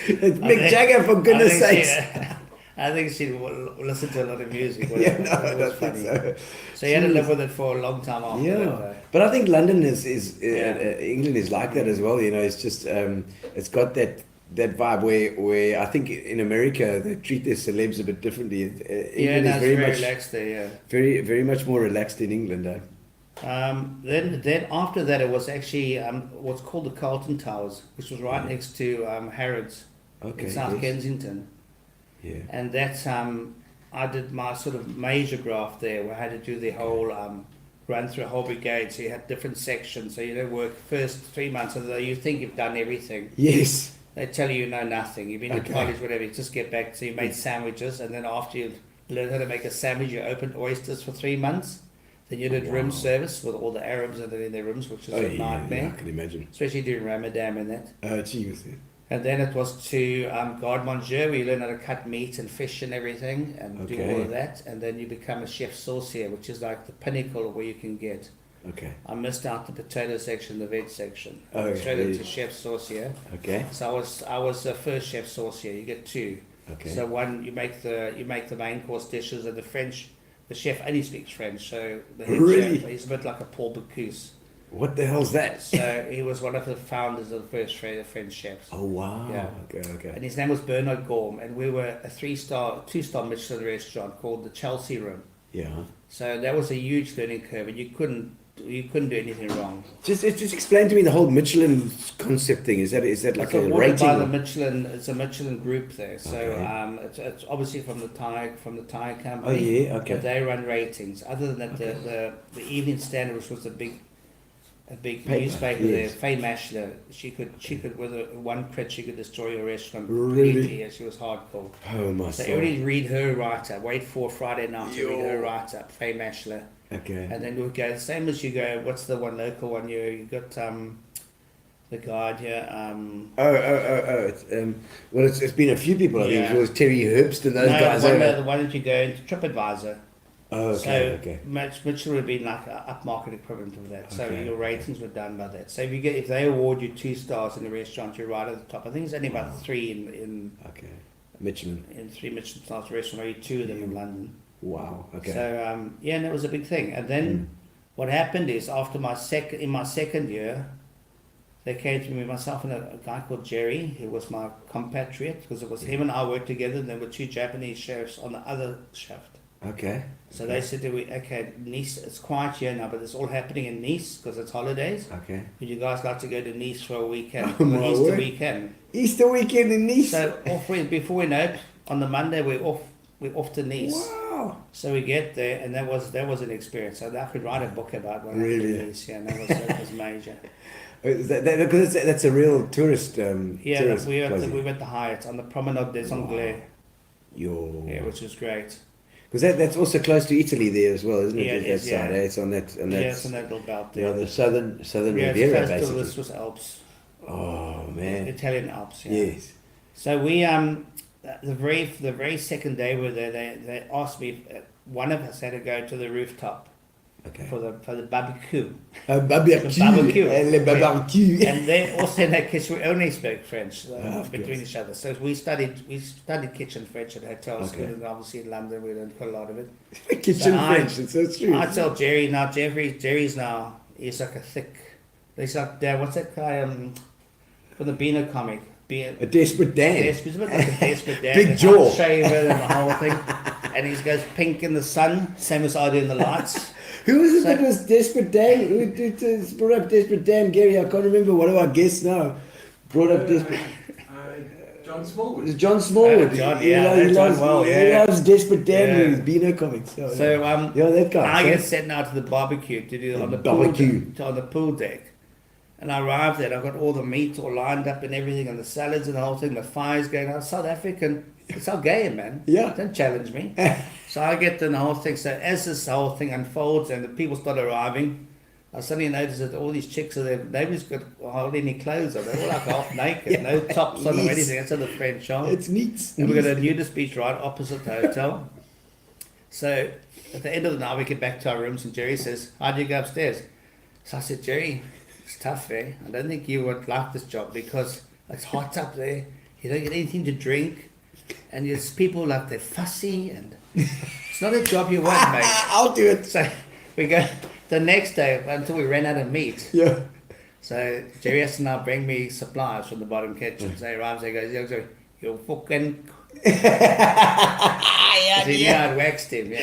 It's Mick Jagger, for goodness sakes. I think she listened to a lot of music. That was funny. So you had to live with it for a long time after that. But I think London is England is like that as well. It's just it's got that vibe where I think in America they treat their celebs a bit differently. England is very much relaxed there. Yeah, very much more relaxed in England. Then after that, it was actually what's called the Carlton Towers, which was right next to Harrods in South Kensington. Yeah. And that's I did my sort of major graft there, where I had to do the whole run through a whole brigade. So you had different sections. So you don't work first 3 months, although you think you've done everything. Yes. They tell you know nothing. You've been to college, whatever. You just get back. So you made sandwiches, and then after you learned how to make a sandwich, you opened oysters for 3 months. Then you did room service with all the Arabs in their rooms, which was a nightmare. Yeah, I can imagine. Especially during Ramadan and that. Oh, geez. And then it was to garde manger, where you learn how to cut meat and fish and everything, and do all of that. And then you become a chef saucier, which is like the pinnacle of where you can get. Okay. I missed out the potato section, the veg section. Straight into chef saucier. Okay. So I was the first chef saucier. You get 2. Okay. So one, you make the main course dishes, and the chef only speaks French. So the head chef, he's a bit like a Paul Bocuse. What the hell's that? So he was one of the founders of the first French chefs. Oh wow! Yeah. Okay. And his name was Bernard Gorm, and we were a 2-star Michelin restaurant called the Chelsea Room. Yeah. So that was a huge learning curve, and you couldn't do anything wrong. Just explain to me the whole Michelin concept thing. Is that like a rating? By the Michelin, it's a Michelin group there. So it's obviously from the Thai company. Oh yeah. Okay. But they run ratings. Other than that, the Evening Standard, which was a big newspaper there, Faye Mashler, she could with one crit she could destroy a restaurant completely. She was hardcore. Oh my! So everybody read her write up. Wait for Friday night to read her write up, Faye Mashler. Okay. And then we'll go the same as you go. What's the one local one? You got the guide here. Well, it's been a few people. I think it was Terry Herbst and those guys. The one that you go into TripAdvisor. Oh, okay. Mitchell would be like an upmarket equivalent of that. So your ratings were done by that. So if they award you 2 stars in the restaurant, you're right at the top. I think it's only about 3 in Michelin. In 3 Michelin stars restaurants, maybe 2 of them in London. Wow. Okay. So and it was a big thing. And then what happened is after my second year, they came to me, myself and a guy called Jerry, who was my compatriot, because it was him and I worked together. And there were 2 Japanese chefs on the other shaft. Okay. So they said to me, okay, Nice, it's quiet here now, but it's all happening in Nice because it's holidays. Okay. Would you guys like to go to Nice for a weekend? Oh, Easter weekend. Easter weekend in Nice. So before we know it, on the Monday we're off to Nice. Wow. So we get there, and that was an experience. So I could write a book about when I went to Nice. Yeah, and that was major. Because that's a real tourist. Tourist we went to the Hyatt on the Promenade des Anglais. Yeah, which was great. Because that's also close to Italy there as well, isn't it? Yeah, it is, side, it's on that. It's on that little belt there. The southern Riviera, it's basically. to the Swiss Alps. Oh man. Italian Alps. Yeah. Yes. So we the very second day we were there, they asked me if one of us had to go to the rooftop Okay. for the barbecue. Barbecue. Le barbecue. And then also in that kitchen we only spoke French between course. each other. So we studied kitchen French at hotels. Okay. And obviously in London we learned quite a lot of it. Kitchen So French. It's so true. I tell Jerry now. Jerry's now. He's like a thick. He's like Dad. What's that guy? From the Beano comic. A desperate Dan. He's a bit like a desperate dad. Big jaw. Shaven and the whole thing. And he goes pink in the sun, same as I do in the lights. Who was it that was Desperate Dan? Who brought up Desperate Dan? Gary, I can't remember. One of our guests now brought up Desperate. John Smallwood. It's John Smallwood. John, he loves Desperate Dan with his Beano comics. So, that guy. I get sent out to the barbecue to do on the pool deck. And I arrived there, I've got all the meat all lined up and everything, and the salads and the whole thing, the fire's going on. South African, it's our game, man. Yeah. Don't challenge me. So I get the whole thing. So as this whole thing unfolds and the people start arriving, I suddenly notice that all these chicks are there, nobody's got hardly any clothes on. They're all like half naked, no tops on or anything. That's how the French are. It's neat. And we've got a nudist beach right opposite the hotel. So at the end of the night, we get back to our rooms and Jerry says, "How'd you go upstairs?" So I said, "Jerry, it's tough, eh? I don't think you would like this job because it's hot up there. You don't get anything to drink. And there's people like they're fussy and it's not a job you want, mate." I'll do it. So we go the next day until we ran out of meat. Yeah. So Jerry has to now bring me supplies from the bottom kitchen. So he arrives and he goes, "You fucking..." I'd waxed him, No,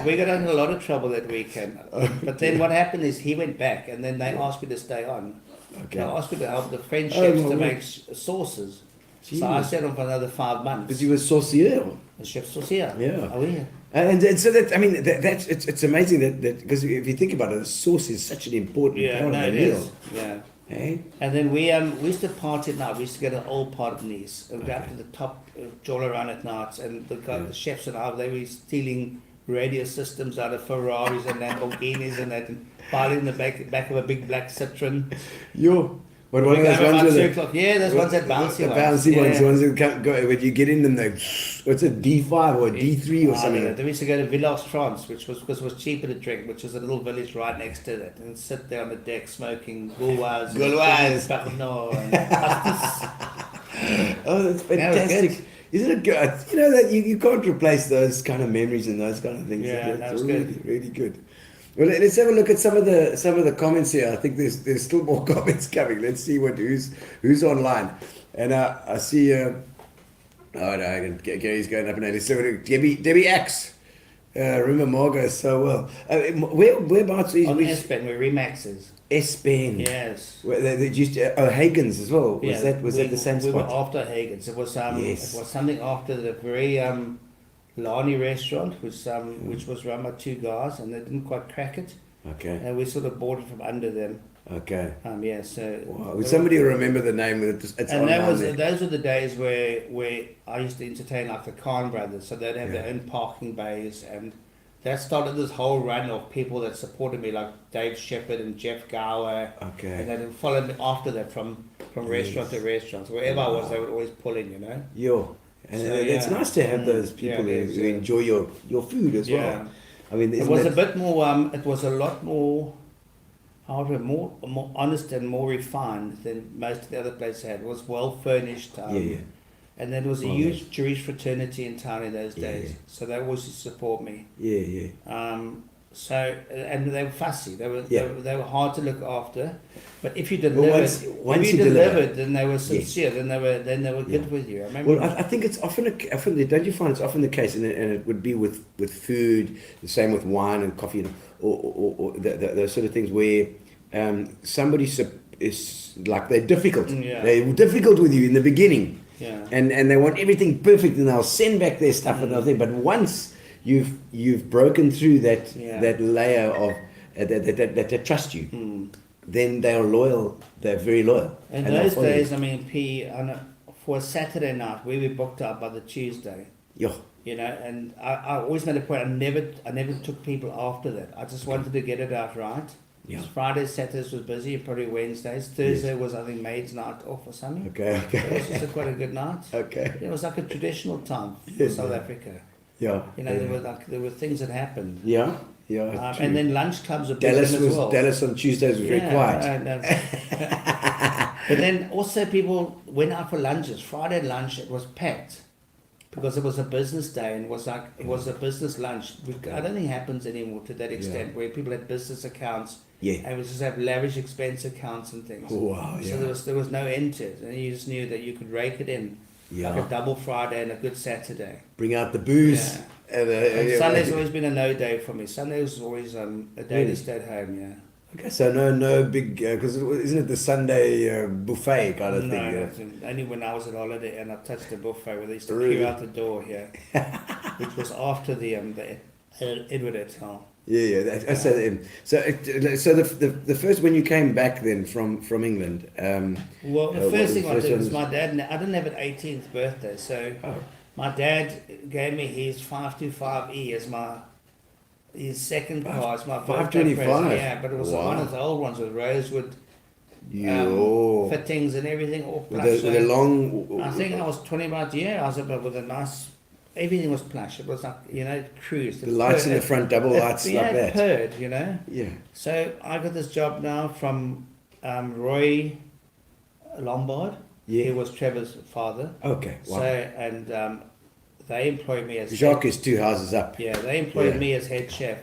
we got in a lot of trouble that weekend. But then what happened is he went back and then they asked me to stay on. Okay. They asked me to help the French chefs to make sauces. Jeez. So I stayed on for another 5 months. Because you were saucier. The chef saucier. Yeah. Oh, yeah. And so that, I mean, that's it's amazing that because if you think about it, the sauce is such an important part of the meal. Yeah. Hey? And then we used to party at night. We used to go to old part of Nice and go up to the top, jawl around at night. And the chefs and I, they were stealing radio systems out of Ferraris and Lamborghinis and that, and piling in the back of a big black Citroen. But one of those ones with those ones that bouncy the ones. bouncy ones, the ones that can't go, when you get in them, they, what's it, D5 or D3 or something? Then we used to go to Village France, which was because it was cheaper to drink, which was a little village right next to that, and sit there on the deck smoking gauloise. Oh, that's fantastic. Isn't it good? You know that you can't replace those kind of memories and those kind of things. Yeah, that's really good. Really good. Well, let's have a look at some of the comments here. I think there's still more comments coming. Let's see who's online. And I see. Oh no, Gary's going up and down. Let's look at Debbie X. Remember Margots so well. Whereabouts is on Espen, where Remaxes. Espen. Yes. Where they used Hagen's as well. Was that the same spot? We were after Hagen's. It was Yes. It was something after the very Lani restaurant, which was run by two guys, and they didn't quite crack it. Okay. And we sort of bought it from under them. Okay. So. Wow. Would somebody remember the name? It's and those were the days where I used to entertain like the Khan brothers, so they'd have their own parking bays, and that started this whole run of people that supported me, like Dave Shepherd and Jeff Gower. Okay. And they followed me after that from restaurant to restaurant. So wherever I was, they would always pull in, you know. And it's nice to have those people who enjoy your food as well. I mean, it was a bit more. It was a lot more. However, more honest and more refined than most of the other places had. It was well furnished. And there was a huge Jewish fraternity in town in those days, so they always used to support me. So and they were fussy. They were hard to look after, but if you delivered, once you delivered, then they were sincere. Then they were good with you. I remember. Well, I think it's often don't you find it's often the case, and it would be with food, the same with wine and coffee, or those sort of things where somebody is like they're difficult. They're difficult with you in the beginning. And they want everything perfect, and they'll send back their stuff and everything. But once you've broken through that layer of that they trust you, then they are loyal. They're very loyal. In those days, I mean, for a Saturday night, we were booked out by the Tuesday. You know, and I always made a point. I never took people after that. I just wanted to get it out right. Fridays, Saturdays was busy, probably Wednesdays. Thursday was, I think, maid's night off or something. Okay. It was just quite a good night. Okay. It was like a traditional time for South Africa. You know, there were things that happened. Yeah, and then lunch clubs were busy Dallas as was well. Dallas on Tuesdays was very quiet. But then also people went out for lunches. Friday lunch, it was packed because it was a business day and it was a business lunch. I don't think it happens anymore to that extent where people had business accounts. Yeah. And we just have lavish expense accounts and things. Oh, wow, yeah. So there was no end to it, and you just knew that you could rake it in, like a double Friday and a good Saturday. Bring out the booze. Yeah. And Sunday's always been a no day for me. Sunday was always a day to stay at home. Yeah. Okay, so no big because isn't it the Sunday buffet kind of thing? No, only when I was on holiday and I touched the buffet where they used to queue out the door here, which was after the Edward Hotel. Yeah. So the first when you came back then from England. Well, the first thing I did was one? my dad. I didn't have an 18th birthday, so my dad gave me his 525E as his second car as my birthday 525. present. Yeah, but it was one of the old ones with rosewood fittings and everything, all plush. With a long. I think I was 20 about I was about with a nice. Everything was plush. It was like cruise. The lights in the front, double lights like that. Purred, Yeah. So I got this job now from Roy Lombard. Yeah. He was Trevor's father. Okay. Wow. So and they employed me as Jacques is 2 houses up. Yeah, they employed me as head chef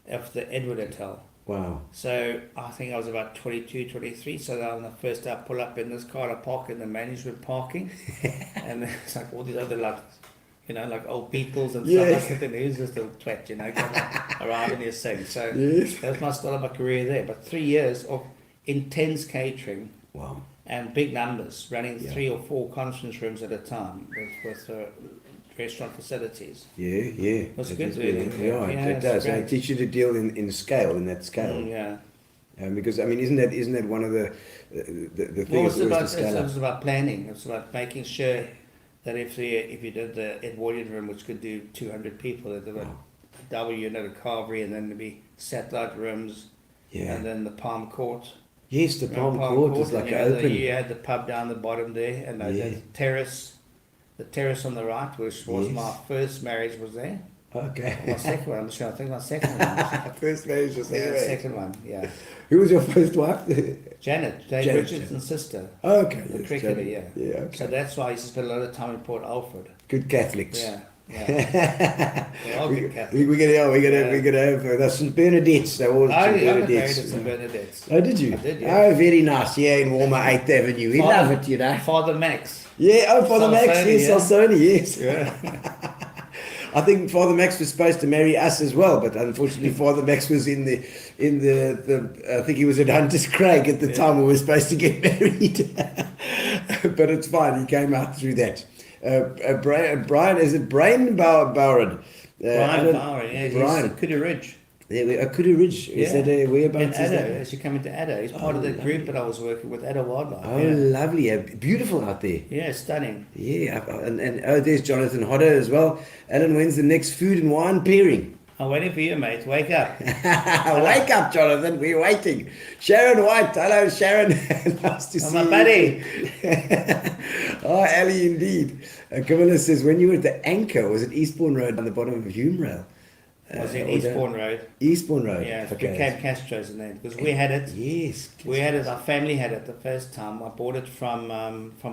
of the Edward Hotel. Wow. So I think I was about 22, 23. So on the first day I pull up in this car, I park in the management parking, and it's like all these other like old Beatles and stuff. I was thinking, who's this little twat, come around in his thing. So that's my start of my career there. But 3 years of intense catering. Wow. And big numbers, running 3 or 4 conference rooms at a time with restaurant facilities. Yeah. It was good, really. It does. And it teaches you to deal in that scale. Yeah. Because isn't that one of the things? Well, it was about planning. It was about making sure that if you did the Edwardian room, which could do 200 people, that there were double unit of carvery, and then there'd be satellite rooms, and then the Palm Court. Yes, the Palm Court is like open. You had the pub down the bottom there, and the terrace on the right, which was my first marriage, was there. Okay. My second one, I'm sure. I think my second one. First marriage was there. The second one, yeah. Who was your first wife? Dave Richardson's sister. Oh, okay. The cricketer, yeah. Yeah, okay. So that's why I used to spend a lot of time in Port Alfred. Good Catholics. Yeah. They're all good Catholics. We're gonna have the St. Bernadette's. They're all I St. got married at Bernadette's. St. Bernadette's. Oh, did you? I did, yeah. Oh, very nice. Yeah, in warmer 8th Avenue. We love it, Father Max. Yeah, Father Max, Salsoni, yes, Salsoni, yes. Yeah. I think Father Max was supposed to marry us as well, but unfortunately Father Max was in the I think he was at Hunter's Craig at the time we were supposed to get married. But it's fine, he came out through that. Brian, is it Brian Bowron? Brian Bowron, yeah. Brian. He's Kudu Ridge. Kudu Ridge, is that whereabouts In is Addo, that? as you come into Addo. He's part of the group that I was working with, Addo Wildlife. Oh, lovely. Beautiful out there. Yeah, stunning. Yeah, and there's Jonathan Hodder as well. Alan, when's the next food and wine pairing? I'm waiting for you, mate. Wake up. Wake up, Jonathan. We're waiting. Sharon White. Hello, Sharon. Nice to see my you. buddy. Oh, Ali, indeed. Camilla says, when you were at the Anchor, was it Eastbourne Road on the bottom of Hume Rail? Was it Eastbourne Road? Eastbourne Road. Yeah, it okay. became Castros in there because we had it. Yes. We had it. Our family had it the first time. I bought it from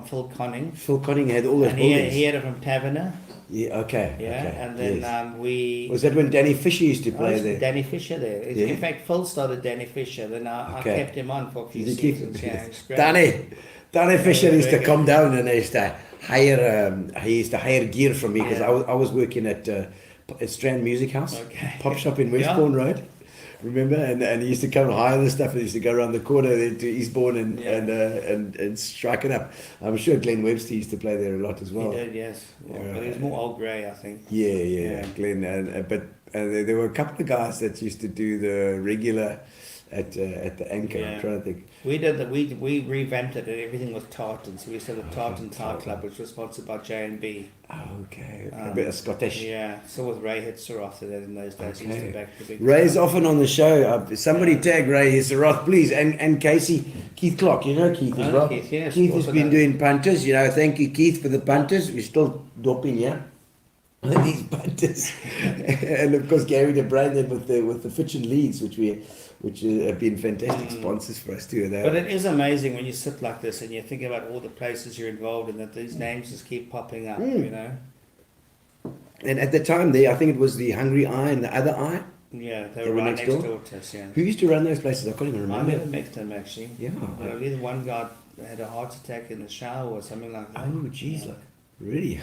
Phil Conning. Phil Conning had all those and buildings. he had it from Taverner. Yeah. Okay. Yeah, okay. and then yes. we. Was that when Danny Fisher used to play there? Danny Fisher there. Yeah. In fact, Phil started Danny Fisher. Then I kept him on for a few Did you seasons. Yeah, it's great. Danny Fisher used to come down and he used to hire gear from me because I was working at Strand Music House, pop shop in Westbourne Road. Remember, and he used to come and hire the stuff. And he used to go around the corner there to Eastbourne and strike it up. I'm sure Glenn Webster used to play there a lot as well. He did, yes. Yeah, but he was more old grey, I think. Yeah. Glenn. But there were a couple of guys that used to do the regular at the Anchor. Yeah. I'm trying to think. We did that. We revamped it, and everything was tartan. So we started Tartan Tart Club, which was sponsored by J&B. Oh, okay. A bit of Scottish. Yeah. So with Ray Hitzer after that in those days, he used to back the big. Ray's often on the show. Somebody tag Ray Hitzer, please, and Casey, Keith Clark. You know Keith as well. Keith, yes, Keith has been doing punters. Thank you, Keith, for the punters. We're still doping, yeah. these bunters, and of course Gary the brand them with the Fitch and Leeds, which have been fantastic sponsors for us too. But it is amazing when you sit like this and you think about all the places you're involved in, that these names just keep popping up, you know. And at the time there, I think it was the Hungry Eye and the Other Eye. Yeah, they were right next door to us, yeah. Who used to run those places? I can't even remember. I never met them actually. Yeah. Only the one guy had a heart attack in the shower or something like that. Oh, jeez, like, really?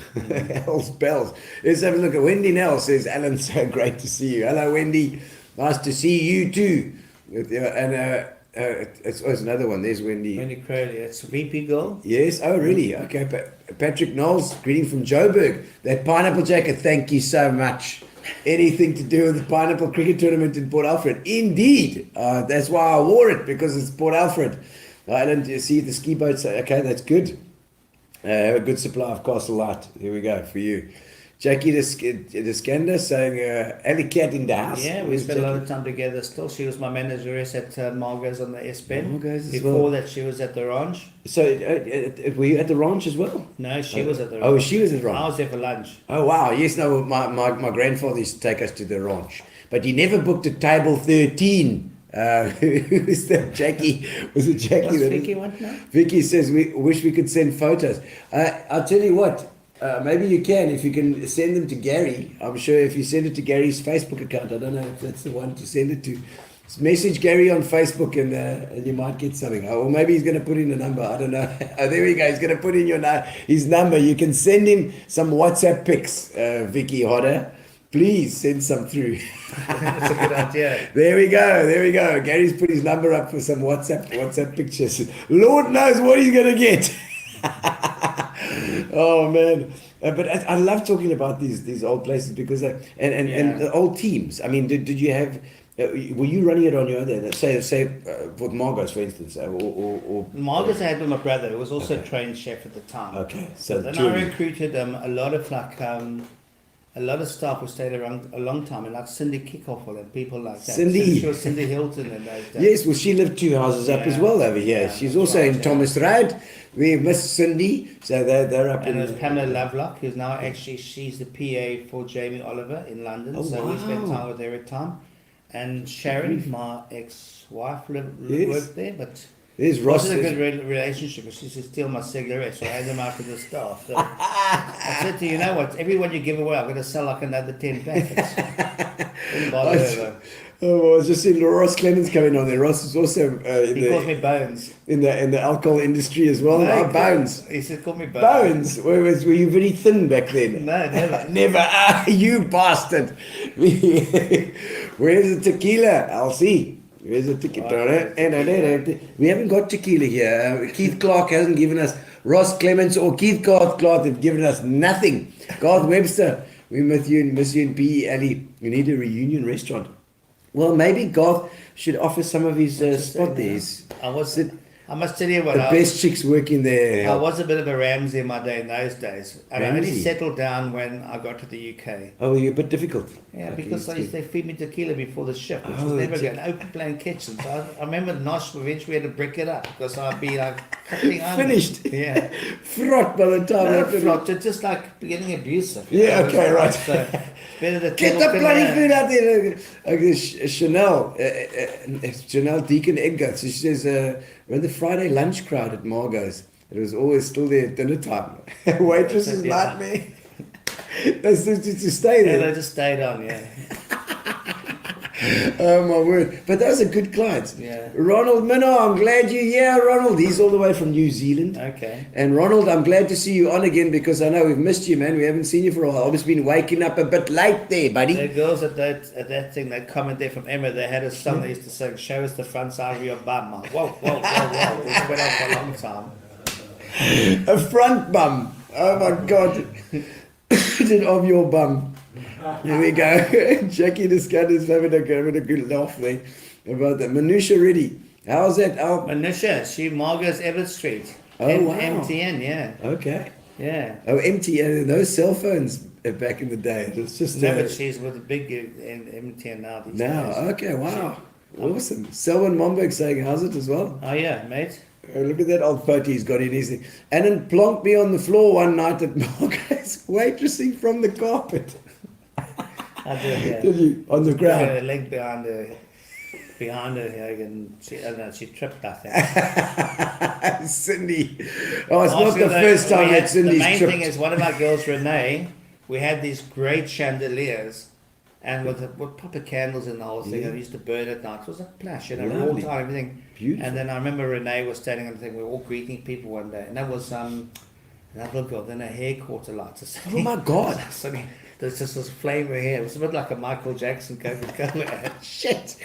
Hell's bells. Let's have a look at Wendy Nell says, Alan, so great to see you. Hello, Wendy. Nice to see you too. It's another one. There's Wendy. Wendy Crowley. It's VP girl. Yes. Oh, really? Okay. Patrick Knowles, greeting from Joburg. That pineapple jacket, thank you so much. Anything to do with the pineapple cricket tournament in Port Alfred? Indeed. That's why I wore it, because it's Port Alfred. I didn't see the ski boats. Okay, that's good. Have a good supply of Castle Light. Here we go for you. Jackie Descanda saying, Alleycat in the house. Yeah, we spent a lot of time together still. She was my manageress at Margots on the S-Pen. Margots as Before well. that, she was at the ranch. So, were you at the ranch as well? No, she was at the ranch. Oh, she was at the ranch. I was there for lunch. Oh, wow. Yes, no, my grandfather used to take us to the ranch. But he never booked a table 13. Who is that? Jackie? Was it Jackie? What's Vicky want now? Vicky says, we wish we could send photos. I'll tell you what. Maybe you can, if you can send them to Gary. I'm sure if you send it to Gary's Facebook account, I don't know if that's the one to send it to. Just message Gary on Facebook and you might get something. Or maybe he's going to put in a number. I don't know. Oh, there we go. He's going to put in his number. You can send him some WhatsApp pics, Vicky Hodder. Please send some through. That's a good idea. There we go. Gary's put his number up for some WhatsApp pictures. Lord knows what he's going to get. Oh man, but I love talking about these old places because and the old teams. I mean, did you have? Were you running it on your own? Say with Margots, for instance, or Margots I had with my brother, who was also a trained chef at the time. Okay, so then I recruited a lot of staff who stayed around a long time, and like Cindy Kickoff and people like that. Cindy. She was Cindy Hilton in those days. Yes, well, she lived 2 houses up as well over here. Yeah, She's also in Thomas Road. We miss Cindy, so they're up in. And there's Pamela Lovelock, who's now she's the PA for Jamie Oliver in London. Oh, so wow. we spent time with her every time. And Sharon, my ex-wife, Yes. worked there, but There's it Ross. wasn't a good relationship. She used to steal my cigarettes, so I had them out to the staff. So I said to her, you know what, everyone you give away, I'm going to sell like another 10 packets. Didn't bother her though. Oh, I was just seeing Ross Clemens coming on there. Ross is also He calls me Bones. in the alcohol industry as well. No, Bones. He said, call me Bones. Bones. Were you very thin back then? No, never. Never. Ah, you bastard. Where's the tequila? I'll see. Where's the tequila? We haven't got tequila here. Keith Clark hasn't given us. Ross Clemens or Keith Clark have given us nothing. Garth Webster, we miss you in PE Alley. We need a reunion restaurant. Well, maybe Garth should offer some of his spot there. I must tell you what. The best chicks working there. I was a bit of a Ramsey in my day in those days. And I only Ramsey? settled down when I got to the UK. Oh, you're a bit difficult. Yeah, Okay, because they feed me tequila before the shift, which was Oh, never that's good. An open plan kitchen. So I remember Nosh eventually had to brick it up because I'd be like cutting onions. Finished. Yeah. Fraught by the time. No, flop, just like getting abusive. Yeah, It was okay, right. So better to Get the bloody food out there. Chanel Deacon Edgar. So she says, we're in the Friday lunch crowd at Margots. It was always still there at dinner time. Waitresses nightmare. They used to stay there. Yeah, they just stayed on, yeah. Oh my word. But those are good clients. Yeah. Ronald Minnow, I'm glad you're here, Ronald. He's all the way from New Zealand. Okay. And Ronald, I'm glad to see you on again because I know we've missed you, man. We haven't seen you for a while. I've just been waking up a bit late there, buddy. The girls at that thing, they comment there from Emma, they had a song they used to sing, show us the front side of your bum. I'm like, whoa. It went on for a long time. A front bum. Oh my God. Of your bum. Here we go. Jackie the Scud is having a good laugh there about that. Manusha Reddy. How's that? Manisha, she Margots Everett Street. Oh, wow. MTN, yeah. Okay. Yeah. Oh, MTN. Those cell phones back in the day. It was just. No, but she's with the big MTN now. Okay, wow. Awesome. Selwyn Momberg saying, how's it as well? Oh, yeah, mate. Oh, look at that old photo he's got in his thing. And then plonked me on the floor one night at Margots, waitressing from the carpet. I did, yeah. Did you? On the ground? Her leg behind her and she tripped, I think. Cindy. Oh, it's not the first time that Cindy's The main tripped. thing is, one of my girls, Renee, we had these great chandeliers, and with proper candles in the whole thing. I used to burn at night. It was a plash, we all Lovely. time, everything. Beautiful. And then I remember Renee was standing on the thing. We were all greeting people one day, and that was another girl. Then her hair caught alight. Oh my God. Suddenly, there's just this flame in her hair. It was a bit like a Michael Jackson Coca-Cola ad. Shit.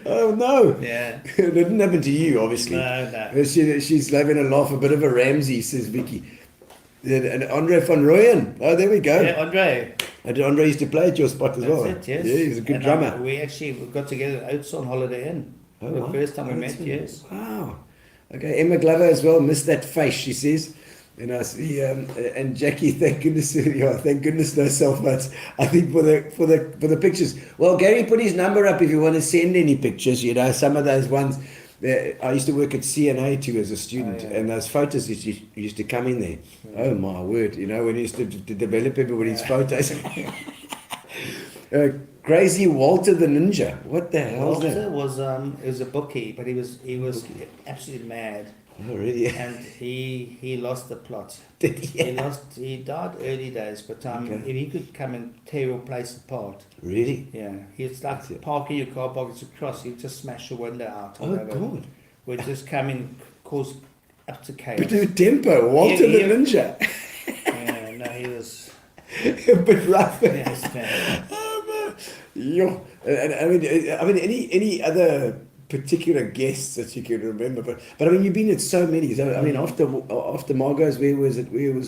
Oh no. Yeah. It didn't happen to you, obviously. No. She's having a laugh, a bit of a Ramsey, says Vicky. And Andre van Rooyen. Oh, there we go. Yeah, Andre. Andre used to play at your spot as well. That's it, yes. Yeah, he was a good And, drummer. we actually got together at Oats on Holiday Inn. Oh, The wow. first time we That's met, it. yes. Wow. Okay, Emma Glover as well. Missed that face, she says. And I see, and Jackie, thank goodness, thank goodness no cell phones. I think for the pictures. Well, Gary put his number up if you want to send any pictures. Some of those ones. I used to work at CNA too as a student, and those photos used to come in there. Oh my word! When he used to develop everybody's photos. Crazy Walter the Ninja. What the hell is that? Walter was a bookie, but he was absolutely mad. Oh really? And he lost the plot. Did he? He died early days, but if he could come and tear your place apart. Really? Yeah, he's like parking your car, parks across. He'd just smash the window out. Oh God! We'd just come in, cause up to chaos. Bit of tempo, Walter the Ninja. Yeah, no, he was A bit rough. yes, man. Yo, and I mean, any other particular guests that you can remember? But I mean, you've been at so many. So I mean, after Margots, where was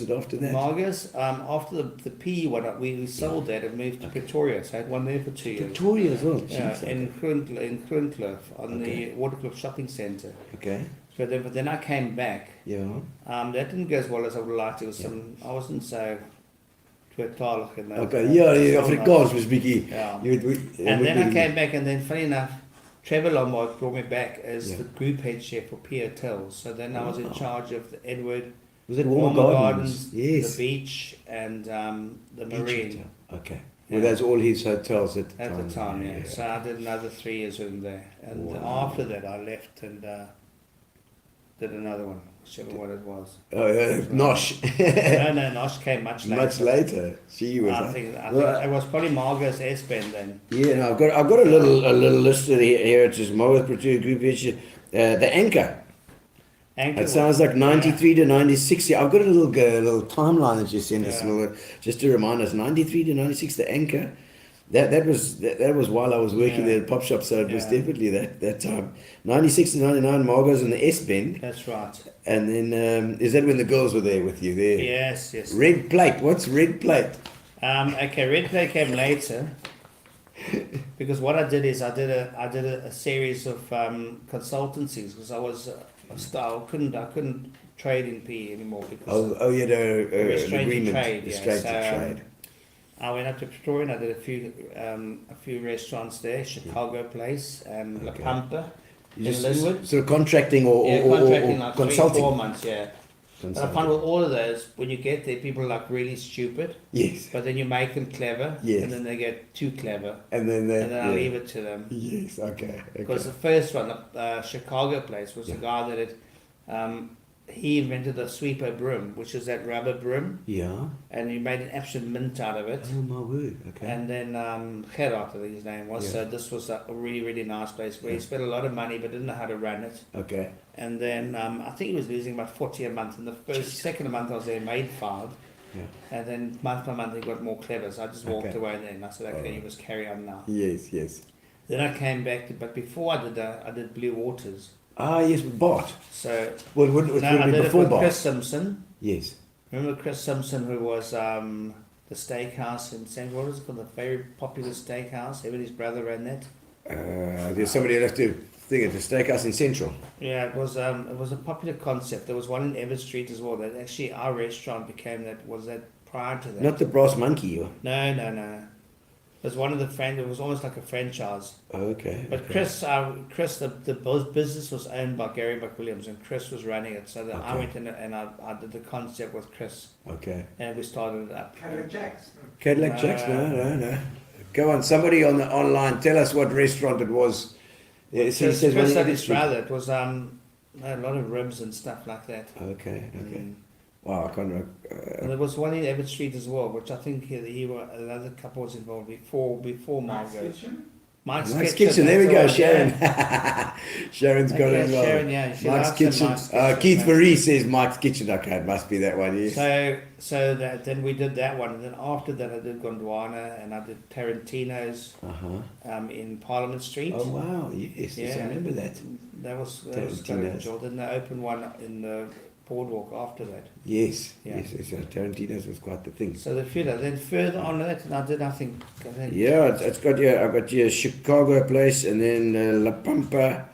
it after that? Margots, after the PE one, we sold that and moved to Pretoria. So I had one there for 2 years. Victoria as well. Yeah, Jeez, in Groenkloof on the Waterkloof Shopping Centre. Okay. But then I came back. Yeah. That didn't go as well as I would have liked. It was I wasn't so tweetalig in that. Okay. Yeah. Afrikaans was biggie. Yeah. And then I came back, and then funny enough, Trevor Lombard brought me back as the group head chef for P Hotels. So then I was in charge of the Edward. Was it Warmer Gardens? Yes. The beach and the marine. Okay. Well, that's all his hotels at the At time. the time, yeah. So I did another 3 years with him there. And after that, I left and did another one, whichever one it was. Nosh. No, Nosh came much later. Much later. She was. I think it was probably Margots S-Bend then. Yeah, no, I've got a little list here. It's just Margots Pretoria Group. The Anchor. It sounds like 93 to 96. Yeah, I've got a little timeline that you sent us, just to remind us. 93 to 96, the Anchor. That was while I was working there at Pop Shop, so it was definitely that time. 96 to 99, Margots in the S-Bend. That's right. And then, is that when the girls were there with you there? Yes. Red Plate. What's Red Plate? Okay, Red Plate came later. Because what I did is I did a series of consultancies because I couldn't trade in PE anymore because you had an restraint agreement. trade. Restraint Yeah. trade. I went up to Pretoria and I did a few restaurants there, Chicago Place and La Pampa in Linwood. Sort of contracting or contracting like consulting. 3-4 months, yeah. But I find with all of those, when you get there, people are like really stupid. Yes. But then you make them clever, Yes. and then they get too clever, And then I leave it to them. Yes. Okay. Because the first one, Chicago Place, was the guy that had, he invented the sweeper broom, which is that rubber broom, Yeah. and he made an absolute mint out of it. Oh my word. Okay. And then Gerard, I think his name was. So this was a really, really nice place where he spent a lot of money but didn't know how to run it. Okay. And then I think he was losing about 40 a month. And the second month I was there, made 5. Yeah. And then month by month he got more clever. So I just walked away there and I said, okay, you must carry on now. Yes. Yes. Then I came back but before I did that, I did Bluewaters. Ah, yes, Bart. So Well, it would I be did it before with Bart. Chris Simpson. Yes. Remember Chris Simpson, who was the steakhouse in St. What was it called? The very popular steakhouse. Him and his brother ran that. There's somebody left to think it's a steakhouse in Central. Yeah, it was a popular concept. There was one in Everett Street as well. That actually our restaurant became that. Was that prior to that? Not the Brass Monkey. No. was one of the it was almost like a franchise. Okay. But Chris, the business was owned by Gary McWilliams, and Chris was running it. So that I went in and I did the concept with Chris. Okay. And we started it up. Cadillac Jacks. Cadillac Jacks? No. Go on, somebody on the online, tell us what restaurant it was. Yeah, so Chris had his brother. It was a lot of ribs and stuff like that. Okay. Wow, I can't remember. And there was one in Everett Street as well, which I think another couple was involved before Margots. Mike's Kitchen, there we go, Sharon. Sharon's got it as well. Sharon, yeah. Mike's Kitchen. Keith Marie says Mike's Kitchen. Okay, it must be that one, yes. So then we did that one, and then after that I did Gondwana, and I did Tarantinos in Parliament Street. Oh, wow, yes, I remember that. That was Tarantinos. Then they opened one in the boardwalk after that. Yes. Tarantinos was quite the thing. So then further on that, and I think. Yeah, I got your Chicago place, and then La Pampa.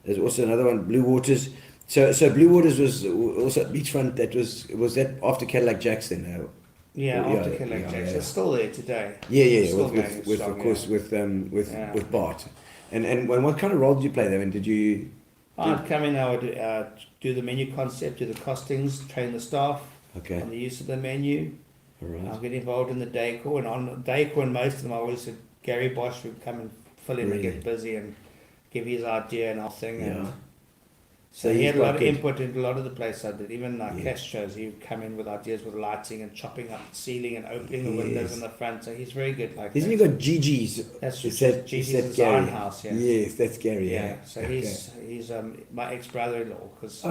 There's also another one, Bluewaters. So Bluewaters was also beachfront. Was that after Cadillac Jacks then? After Cadillac Jacks. It's still there today. Yeah. With Bart. And what kind of role did you play there? And did you? I'd come in. I would do the menu concept, do the costings, train the staff on the use of the menu. Right. I'll get involved in the decor, and on decor, and most of them I always said Gary Bosch would come and fill in and get busy and give his idea and our thing. Yeah. So he had a lot of input into a lot of the place I did. Even Castros, he would come in with ideas with lighting and chopping up the ceiling and opening the windows in the front. So he's very good like Isn't that. he got Gigi's? That's Gigi's design house, yeah. Yes, that's Gary, yeah. So he's my ex-brother-in-law, because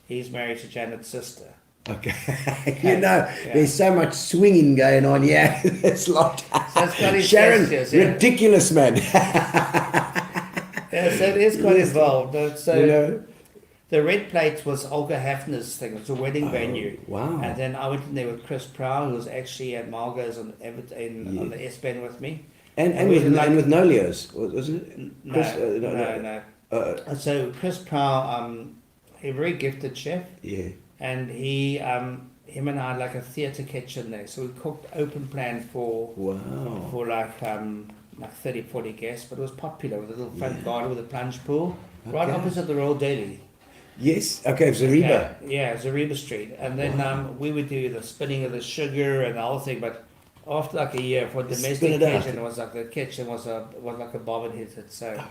he's married to Janet's sister. Okay. There's so much swinging going on, yeah. It's locked. So it's got his Sharon, gestures, ridiculous, man. Yeah, so it is quite involved. So the red plate was Olga Hafner's thing. It was a wedding venue. Wow. And then I went in there with Chris Prow, who was actually at Margots on the S-Bend with me. And with Nolios, wasn't it? No. So Chris Prow, a very gifted chef. Yeah. And him and I had like a theatre kitchen there. So we cooked open plan for like 30, 40 guests, but it was popular with a little front garden with a plunge pool, right opposite the Royal Deli. Yes, okay, Zariba. Yeah, Zariba Street. And then we would do the spinning of the sugar and the whole thing, but after like a year, for domestic kitchen, it was like the kitchen was like a bomb and hit it. So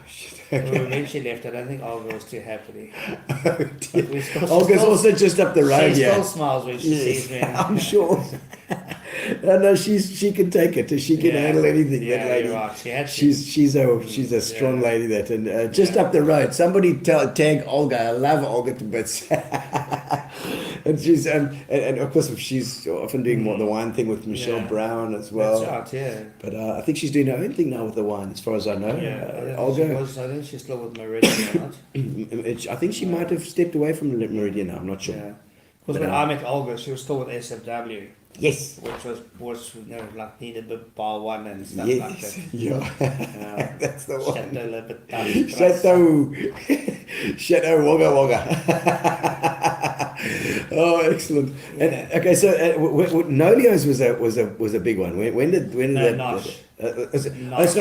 we eventually left it. I think Olga was too happy. Olga's also just up the road. She still smiles when she sees me. I'm sure. No, she can take it. She can handle anything. Yeah, that lady. You're right. She's a strong lady. That and just up the road. Somebody tag Olga. I love Olga to bits. And she's and of course she's often doing the wine thing with Michelle Brown as well. That's right, yeah. But I think she's doing her own thing now with the wine, as far as I know. Yeah, Olga. I think she's still with Meridian or not. I think she might have stepped away from Meridian now. I'm not sure. Yeah. Because when I met Olga, she was still with SFW. Yes. Which was like needed a bar one and stuff like that. Yeah. That's the one. Chateau Wagga Wagga. Oh, excellent. And okay, so Nolios was a big one. When did that? Nosh.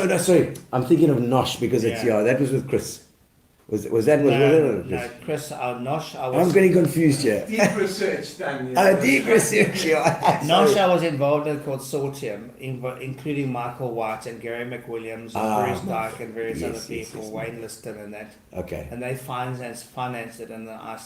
No, sorry. I'm thinking of Nosh because it's that was with Chris. Was that? No, Chris, Nosh. I'm getting confused here. Deep research done. Deep research. Nosh, I was involved in consortium, including Michael White and Gary McWilliams and Bruce Dyke and various other people, Wayne Liston and that. Okay. And they financed it, and I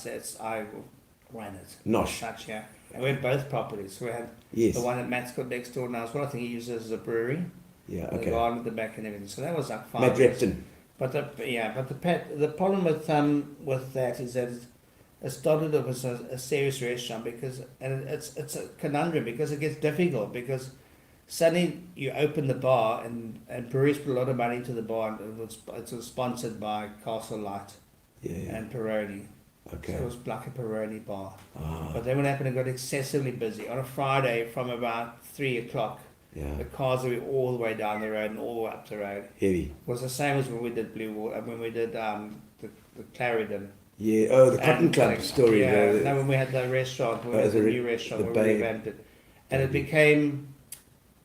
ran it. Nosh. Such, yeah. And we had both properties. We had the one that Matt's got next door now as well. I think he uses as a brewery. Yeah. Okay. The garden at the back and everything. So that was like 5 Matt Repton. But the problem with that is that it started off as a serious restaurant it's a conundrum because it gets difficult because suddenly you open the bar and breweries put a lot of money into the bar and it was sponsored by Castle Light and Peroni. Okay. So it was like a Peroni bar. But then what happened, it got excessively busy. On a Friday from about 3 o'clock, the cars were all the way down the road and all the way up the road. Heavy. It was the same as when we did Bluewater, when we did the Clarendon. Yeah, the Cotton Club story. Yeah, when we had the restaurant, the new restaurant, we revamped it. And it became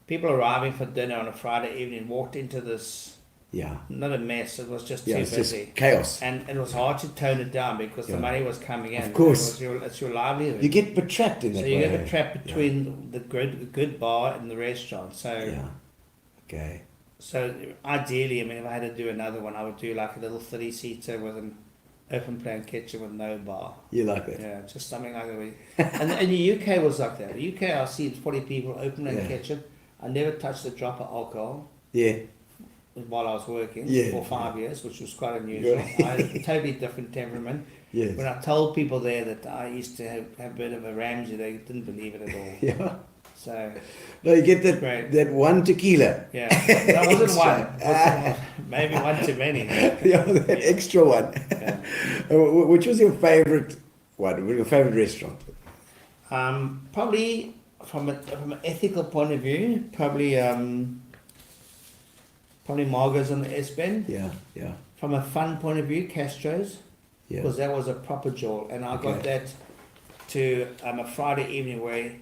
people arriving for dinner on a Friday evening walked into this, Yeah. not a mess, it was just too Yeah, it's busy. just chaos. And it was hard to tone it down because the money was coming in. Of course. It's your livelihood. You get trapped in that so way. you get trapped between the good bar and the restaurant. So Yeah. Okay. so ideally, I mean, if I had to do another one, I would do like a little 30-seater with an open plan kitchen with no bar. You like that? Yeah, just something like that. And the UK was like that. The UK, I see 40 people open plan kitchen. I never touched a drop of alcohol. Yeah. While I was working for 5 years, which was quite unusual. I had a totally different temperament. Yes. When I told people there that I used to have a bit of a Ramsey, they didn't believe it at all. Yeah. So, No, you get Great. that one tequila. yeah, that wasn't one. Maybe one too many. Yeah, that extra one. Yeah. Which was your favorite one? Your favorite restaurant? Probably from an ethical point of view, probably Margots on the S Bend. Yeah, yeah, From a fun point of view, Castros, yeah. because that was a proper jewel, and I got that to a Friday evening where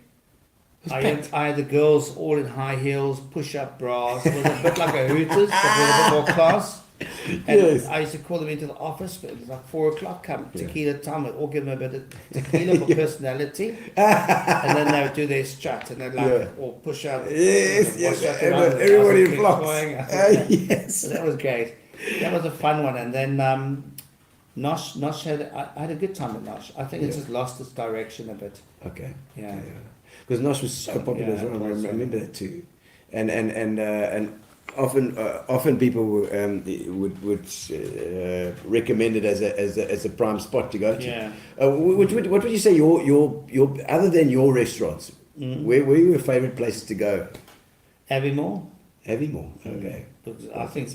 I had the girls all in high heels, push-up bras. It was a bit like a Hooters, but with a bit more class. And Yes. I used to call them into the office, but it was like 4 o'clock, come tequila time, I'd all give them a bit of tequila for personality. And then they would do their strut, and they'd like all push up. Yes, and yes. wash up around the Everybody house and flocks. keep going. Yes. So that was great. That was a fun one. And then Nosh had, I had a good time at Nosh. I think it just lost its direction a bit. Okay. Yeah. Because Nosh was so popular as well. I remember that too. And often people would recommend it as a prime spot to go to. Yeah. What would you say your other than your restaurants? Where were your favourite places to go? Aviemore. Aviemore. Okay. Because I think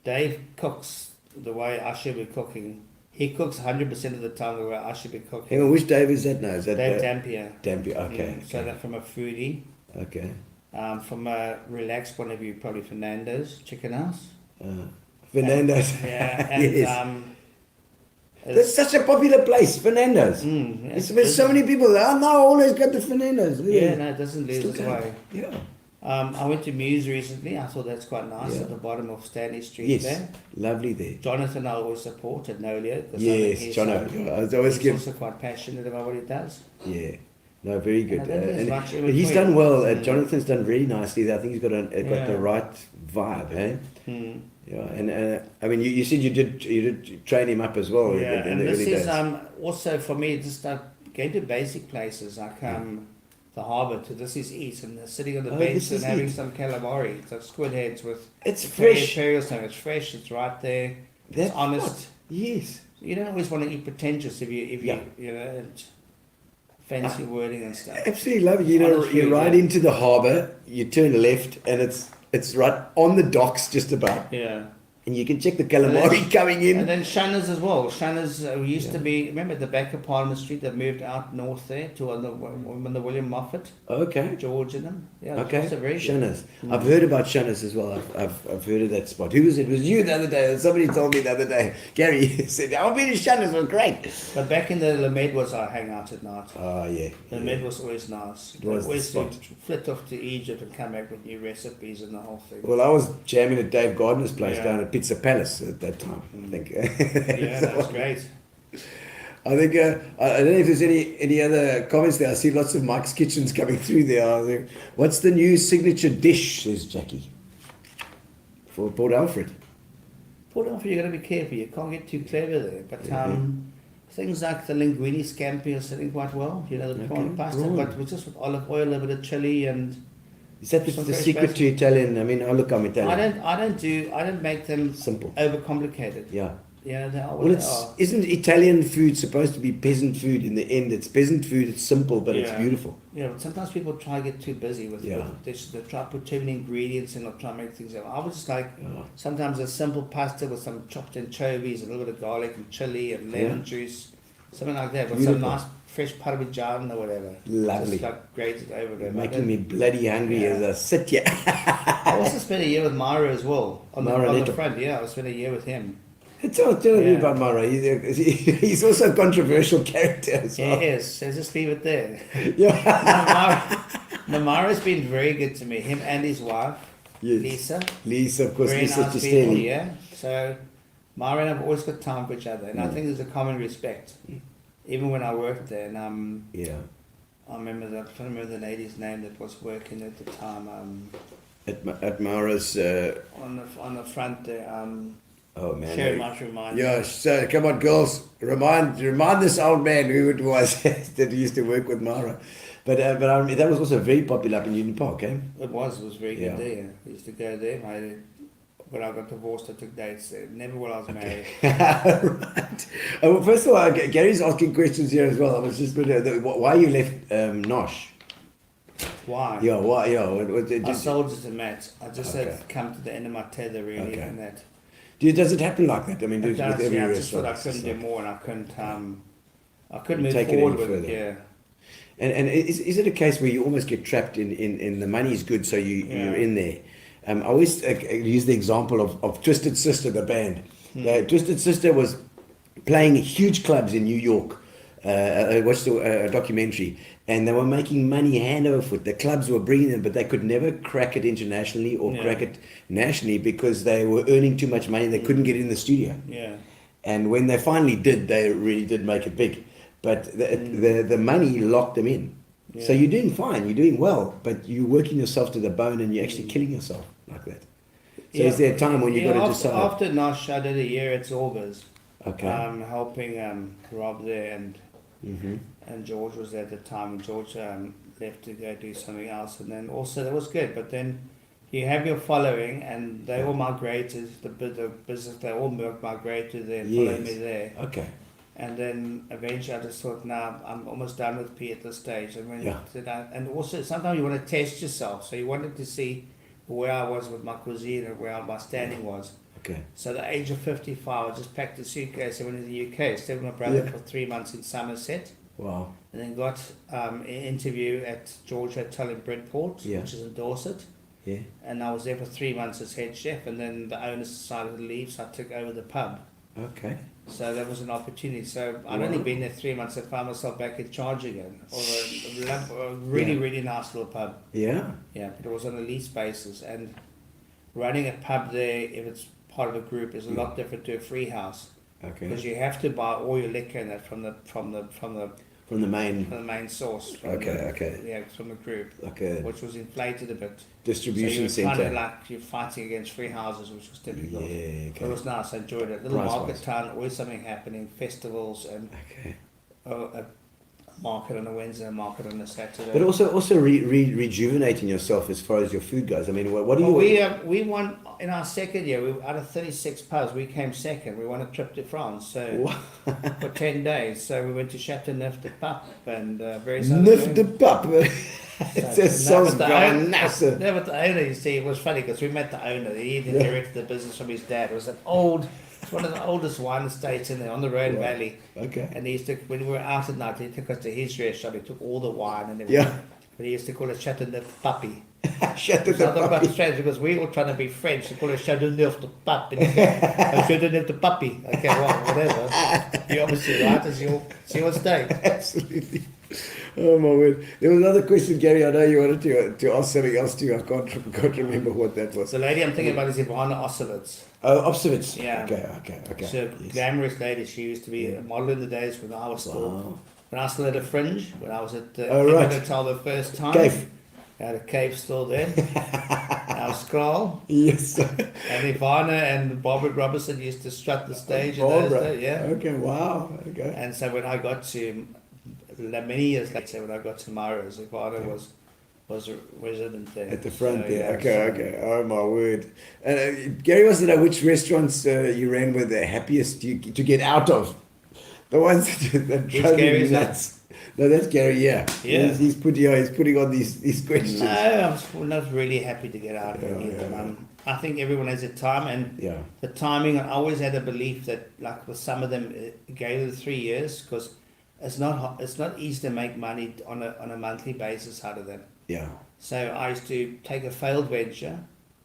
Dave cooks the way I should be cooking. He cooks 100% of the time the way I should be cooking. Hang on, which Dave is that now? Is that Dave Dampier. Dampier? Okay. So that from a foodie. Okay. From a relaxed point of view, probably Fernando's Chicken House. Fernando's. Yeah, and Yes. That's such a popular place, Fernando's. There's so many people there. Oh, no, always got the Fernando's. Yeah, no, it doesn't lose Still its going. way. Yeah. I went to Muse recently. I thought that's quite nice at the bottom of Stanley Street Yes. there. Lovely there. Jonathan I always support at Nolio. Yes, Jono. I was always He's give. also quite passionate about what he does. Yeah. No, very good. I don't think there's much in But he's between. done well. Jonathan's done very nicely there. I think he's got the right vibe, eh? Yeah, and I mean, you said you did train him up as well. Yeah, in and the this early is days. also for me just going to basic places like the harbour to This Is Eat and sitting on the bench This and Is having Eat. some calamari, so squid heads with It's very fresh. imperial stuff. It's fresh. It's right there. That's It's honest. what? Yes. You don't always want to eat pretentious if you Yeah. you know and fancy wording and stuff. Absolutely love it. You know, Honest you food, ride yeah. into the harbour, you turn left, and it's right on the docks just about. Yeah. And you can check the calamari coming in. And then Shanna's as well. Shanna's used to be, remember at the back of Parliament Street, they moved out north there to on the William Moffat, Okay. George and them. Yeah, Okay. it's very good. Shanna's. I've heard about Shanna's as well. I've heard of that spot. Who was it? It was you the other day. Somebody told me the other day. Gary said, I've been to Shanna's. It was great. But back in the Lamed was our hangout at night. Oh, yeah. The Lamed was always nice. It was the always spot. flit off to Egypt and come back with new recipes and the whole thing. Well, I was jamming at Dave Gardner's place Yeah. down at Pizza Palace at that time, I think. Yeah, that was great. I think, I don't know if there's any other comments there. I see lots of Mike's Kitchens coming through there. I think, what's the new signature dish, says Jackie, for Port Alfred? Port Alfred, you got to be careful. You can't get too clever there. But things like the linguine scampi are sitting quite well. You know, the prawn pasta, prawn. but with just with olive oil, a bit of chili, and Is that Some the fresh secret basil. to Italian? I mean, I'm Italian. I don't make them Simple. overcomplicated. Yeah. Yeah, they are what Well, they it's are. isn't Italian food supposed to be peasant food in the end? It's peasant food. It's simple, but it's Yeah. beautiful. Yeah, but sometimes people try to get too busy with Yeah. it. They try to put too many ingredients and they'll try to make things. I was just like, sometimes a simple pasta with some chopped anchovies, a little bit of garlic and chili and lemon Yeah. juice, something like that, with Beautiful. some nice fresh parmigiano or whatever. Lovely. Just like grated over You're it. making me bloody hungry Yeah. as I sit here. I also spent a year with Myra as well on Myra the Neto. front. Yeah, I spent a year with him. Tell me Yeah. about Mara. He's also a controversial character as well. He is. So just leave it there. Yeah. Mara's been very good to me. Him and his wife, Lisa. Lisa, of course, Very Lisa nice people, Gistelli. yeah. So Mara and I've always got time for each other, and I think there's a common respect. Even when I worked there, and I remember that. I can't remember the lady's name that was working at the time. At Mara's. On the front there. Oh man! Sherry might remind Yeah, me. so come on, girls, remind this old man who it was that used to work with Mara. But that was also very popular up in Union Park, eh? It was very Yeah. good there. I used to go there. When I got divorced, I took dates there. Never while I was married. Right. Well, first of all, Gary's asking questions here as well. I was just why you left Nosh? Why? Yeah, why? Yeah, I sold it to Matt. I just had come to the end of my tether, really, Okay. and that. Does it happen like that? I mean, It does, with every yeah, I just thought I restaurant, couldn't it's do like- more, and I couldn't move Take it forward any with further. it. Yeah. And is it a case where you almost get trapped in the money's good, so you're in there? I always use the example of Twisted Sister, the band. Twisted Sister was playing huge clubs in New York. I watched a documentary, and they were making money hand over foot. The clubs were bringing them, but they could never crack it internationally or crack it nationally because they were earning too much money. They couldn't get in the studio. Yeah. And when they finally did, they really did make it big. But the money locked them in. So Yeah. you're doing fine, you're doing well, but you're working yourself to the bone and you're actually killing yourself like that. So is there a time when you've got to decide? After Nosh, I did a year at Zorbas, Okay. helping Rob there, and Mm-hmm. and George was there at the time. And George left to go do something else, and then also that was good. But then you have your following, and they all migrated. The business, they all migrated there, and followed me there. Okay. And then eventually I just thought, nah, I'm almost done with P at this stage. And also sometimes you want to test yourself. So you wanted to see where I was with my cuisine and where my standing was. Okay. So at the age of 55, I just packed a suitcase and went to the UK, stayed with my brother for 3 months in Somerset, Wow. and then got an interview at George Hotel in Bridport, Yeah. which is in Dorset. Yeah. And I was there for 3 months as head chef, and then the owners decided to leave, so I took over the pub. Okay. So that was an opportunity. So I'd only been there 3 months. I found myself back in charge again. Or a really, really nice little pub. Yeah. Yeah, but it was on a lease basis. And running a pub there, if it's part of a group, is a lot different to a free house. Okay. Because you have to buy all your liquor and that from the From the main main source. Okay. Yeah, from the group, Okay. which was inflated a bit. distribution so you were kind center. of like you're fighting against free houses, which was typical. Yeah. It Okay. was nice. I enjoyed it. Little Price-wise. market town, always something happening, festivals and Okay. a market on a Wednesday, a market on a Saturday. But also rejuvenating yourself as far as your food goes. I mean, what do you? We won in our second year. Out of 36 pubs, we came second. We won a trip to France, so for 10 days. So we went to Chateauneuf de Pape and various other Neuf de things. pap. It sounds nice. No, but the owner, you see, it was funny because we met the owner. He had inherited the business from his dad. It was it's one of the oldest wine estates in there on the Rhone Valley. Okay. And he used to, when we were out at night, he took us to his restaurant. He took all the wine and everything. Yeah. But he used to call it Chateauneuf Puppy. Shut So I thought the about strange because we all trying to be French. They call it Chateauneuf de Pape. Chateauneuf de Puppy. Okay, well, whatever. You obviously right, it's your state. Absolutely. Oh my word! There was another question, Gary. I know you wanted to ask something else too. I can't remember what that was. The lady I'm thinking about is Ivana Osowitz. Oh, Observance. Yeah. Okay. She's a glamorous lady. She used to be a model in the days when I was still, when I still had a fringe, when I was at the Hotel the first time. Cave. I had a cave still there. Our scroll. Yes. And Ivana and Barbara Robertson used to strut the stage in those days. Yeah. Okay. Wow. Okay. And so when I got to, many years later, when I got to Mara's, Ivana was a resident there. At the front So, there. yeah, Okay. Oh my word. Gary wants to know which restaurants you ran were the happiest to get out of. The ones that drove Gary, you is that? nuts. No, that's Gary. Yeah. Yeah. He's putting on these questions. No, I'm not really happy to get out of it Yeah, either. yeah. I think everyone has a time, and Yeah. the timing. I always had a belief that, like with some of them, it gave them 3 years because it's not easy to make money on a monthly basis out of them. Yeah. So I used to take a failed venture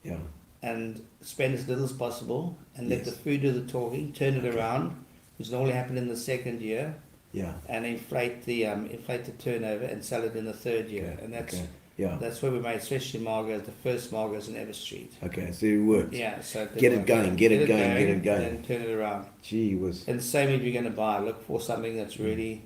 Yeah. and spend as little as possible, and let Yes. the food do the talking, turn it around, which normally happened in the second year, Yeah. and inflate the turnover and sell it in the third year, Okay, and that's. okay. Yeah. That's where we made especially Margots, the first Margots in Ever Street. Okay, so it worked. Yeah, so Get it going, get it going. And then turn it around. Gee whiz. And same if you're going to buy, look for something that's really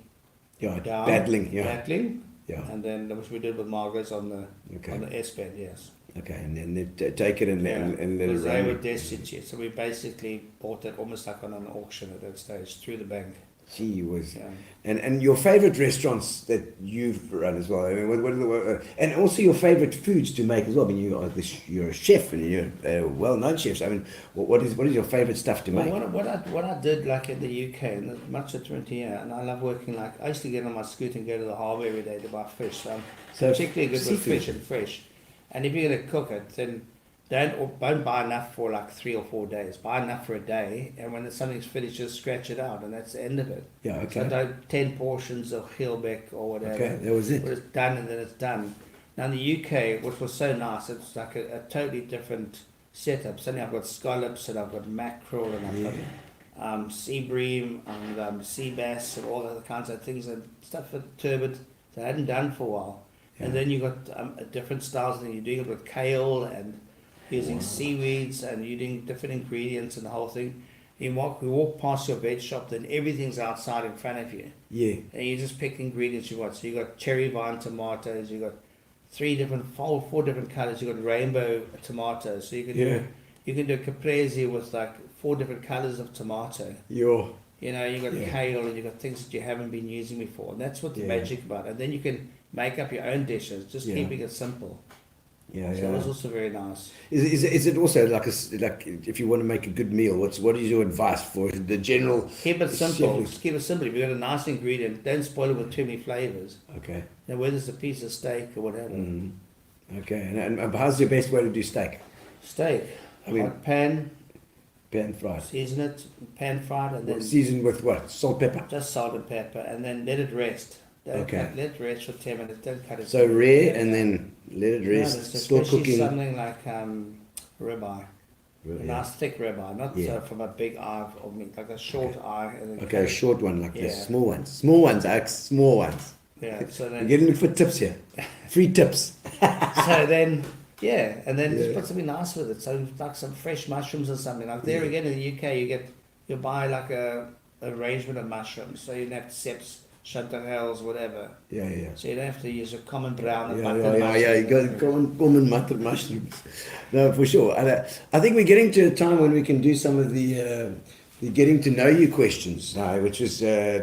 Yeah, down, battling. Yeah. battling. Yeah. And then which we did with Margots on the Okay. on the S bed, yes. Okay, and then they take it and let it Because they run. were destitute, so we basically bought it almost like on an auction at that stage through the bank. Gee whiz. Yeah. And your favorite restaurants that you've run as well. I mean, what are the, and also your favorite foods to make as well. I mean, you're a chef and you're a well-known chef. So, I mean, what is your favorite stuff to make? What I did like in the UK and much of 20 years, and I love working like I used to get on my scooter and go to the harbour every day to buy fish. So I'm particularly good with fish and fresh. And if you're going to cook it, then don't buy enough for like 3 or 4 days. Buy enough for a day, and when something's finished, just scratch it out, and that's the end of it. Yeah, okay. So don't 10 portions of Heelbeck or whatever. Okay, that was it. But it's done, and then it's done. Now in the UK, which was so nice, it's like a totally different setup. Suddenly I've got scallops, and I've got mackerel, and I've got sea bream, and sea bass, and all other kinds of things, and stuff for turbot that I hadn't done for a while. Yeah. And then you've got different styles, and you're doing it with kale and using seaweeds, and using different ingredients and the whole thing. We walk past your veg shop, then everything's outside in front of you. Yeah. And you just pick ingredients you want. So you got cherry vine tomatoes, you got four different colours, you got rainbow tomatoes. So you can do caprese with like 4 different colours of tomato. You know, you got kale, and you got things that you haven't been using before. And that's what the magic about it. And then you can make up your own dishes, just keeping it simple. Yeah, So it was also very nice. Is it also like if you want to make a good meal, what is your advice for the general? Keep it simple. Just keep it simple. If you've got a nice ingredient, don't spoil it with too many flavours. Okay. Now whether it's a piece of steak or whatever. Okay, and how's the best way to do steak? Steak. I mean, hot pan fried. Season it, pan fried, and then season with what? Salt, pepper. just salt and pepper, and then let it rest. Let it rest for 10 minutes. Don't cut it. So rare, and then let it rest. Still especially cooking. something like ribeye. A nice thick ribeye, not from a big eye of meat, like a short eye. And then Okay, a short one like this. Small ones. Small ones, Alex. Small ones. Yeah. So We're then. getting for tips here. Free tips. So then. Yeah, and then just put something nice with it. So like some fresh mushrooms or something. Like there again in the UK, you buy like a arrangement of mushrooms. So you don't have seps, chanterelles, whatever. Yeah. So you don't have to use a common brown. Yeah. You got common mutton mushrooms. No, for sure. And, I think we're getting to a time when we can do some of the getting to know you questions now, which is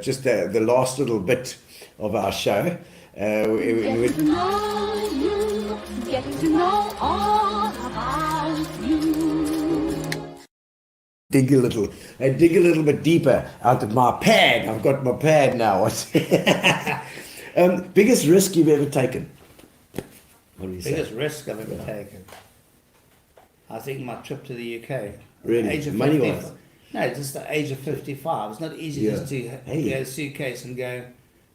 just the last little bit of our show. Getting to know you, getting to know all about you. dig a little bit deeper out of my pad. I've got my pad now. Biggest risk you've ever taken? What do you say? Biggest risk I've ever taken. I think my trip to the UK. Really? Age of Money 55. wise? No, just the age of 55. It's not easy just to get a suitcase and go.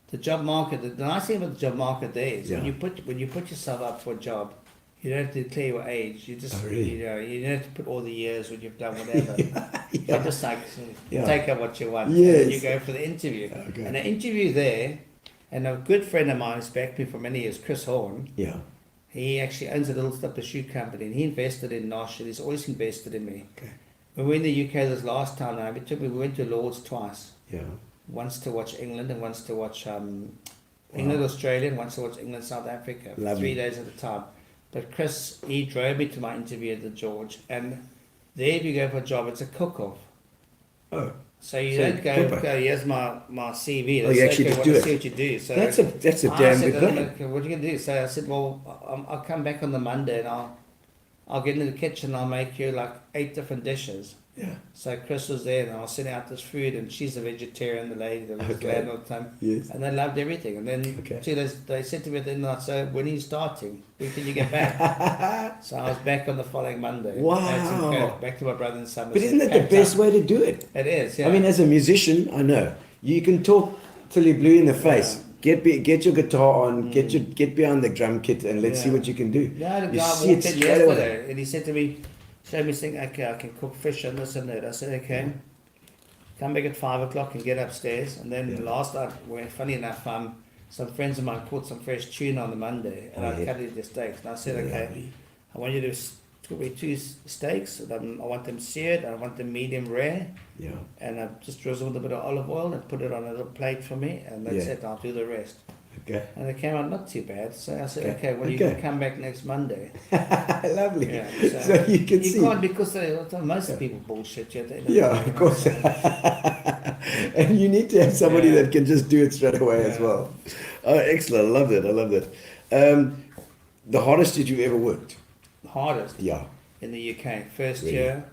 The job market. The nice thing about the job market there is when you put yourself up for a job, you don't have to declare your age. You just you don't have to put all the years when you've done whatever. You just like take up what you want. Yes. And you go for the interview. Okay. And the interview there, and a good friend of mine who's backed me for many years, Chris Horn. Yeah. He actually owns a little stuff shoe company, and he invested in Nosh, and he's always invested in me. Okay. When we were in the UK this last time, we went to Lord's twice. Yeah. Once to watch England and once to watch England, Australia, and once to watch England, South Africa. Lovely. 3 days at a time. But Chris, he drove me to my interview at the George, and there if you go for a job, it's a cook-off. Oh. So you don't go, here's my CV. You actually just do it. See what you do. So That's a damn good thing. What are you going to do? So I said, well, I'll come back on the Monday and I'll get into the kitchen and I'll make you like 8 different dishes. Yeah. So Chris was there and I was sending out this food, and she's a vegetarian, the lady that was there all the time. Yes. And they loved everything. And then 2 days, they said to me at the end of the night, so when are you starting? When can you get back? So I was back on the following Monday. Wow. Back to my brother in Somerset. But isn't that the best way to do it? It is, yeah. I mean, as a musician, I know you can talk till you're blue in the face. Get your guitar on, get behind the drum kit, and let's see what you can do. Yeah, the you guy see walked it in straight away. yesterday and he said to me, showed me this thing, okay, I can cook fish and this and that. I said, okay. Come back at 5 o'clock and get upstairs. And then last night, funny enough, some friends of mine caught some fresh tuna on the Monday, and I cut it into steaks. And I said, okay, I want you to cook me 2 steaks. And I want them seared. I want them medium rare. Yeah. And I just drizzled a bit of olive oil and put it on a little plate for me, and that's it. I'll do the rest. Okay. And they came out not too bad. So I said, okay, well, you can come back next Monday. Lovely. Yeah, so you can see. You can't, because most people bullshit you. Of course. And you need to have somebody that can just do it straight away as well. Oh, excellent. I love that. The hardest that you ever worked? Hardest? Yeah. In the UK. First year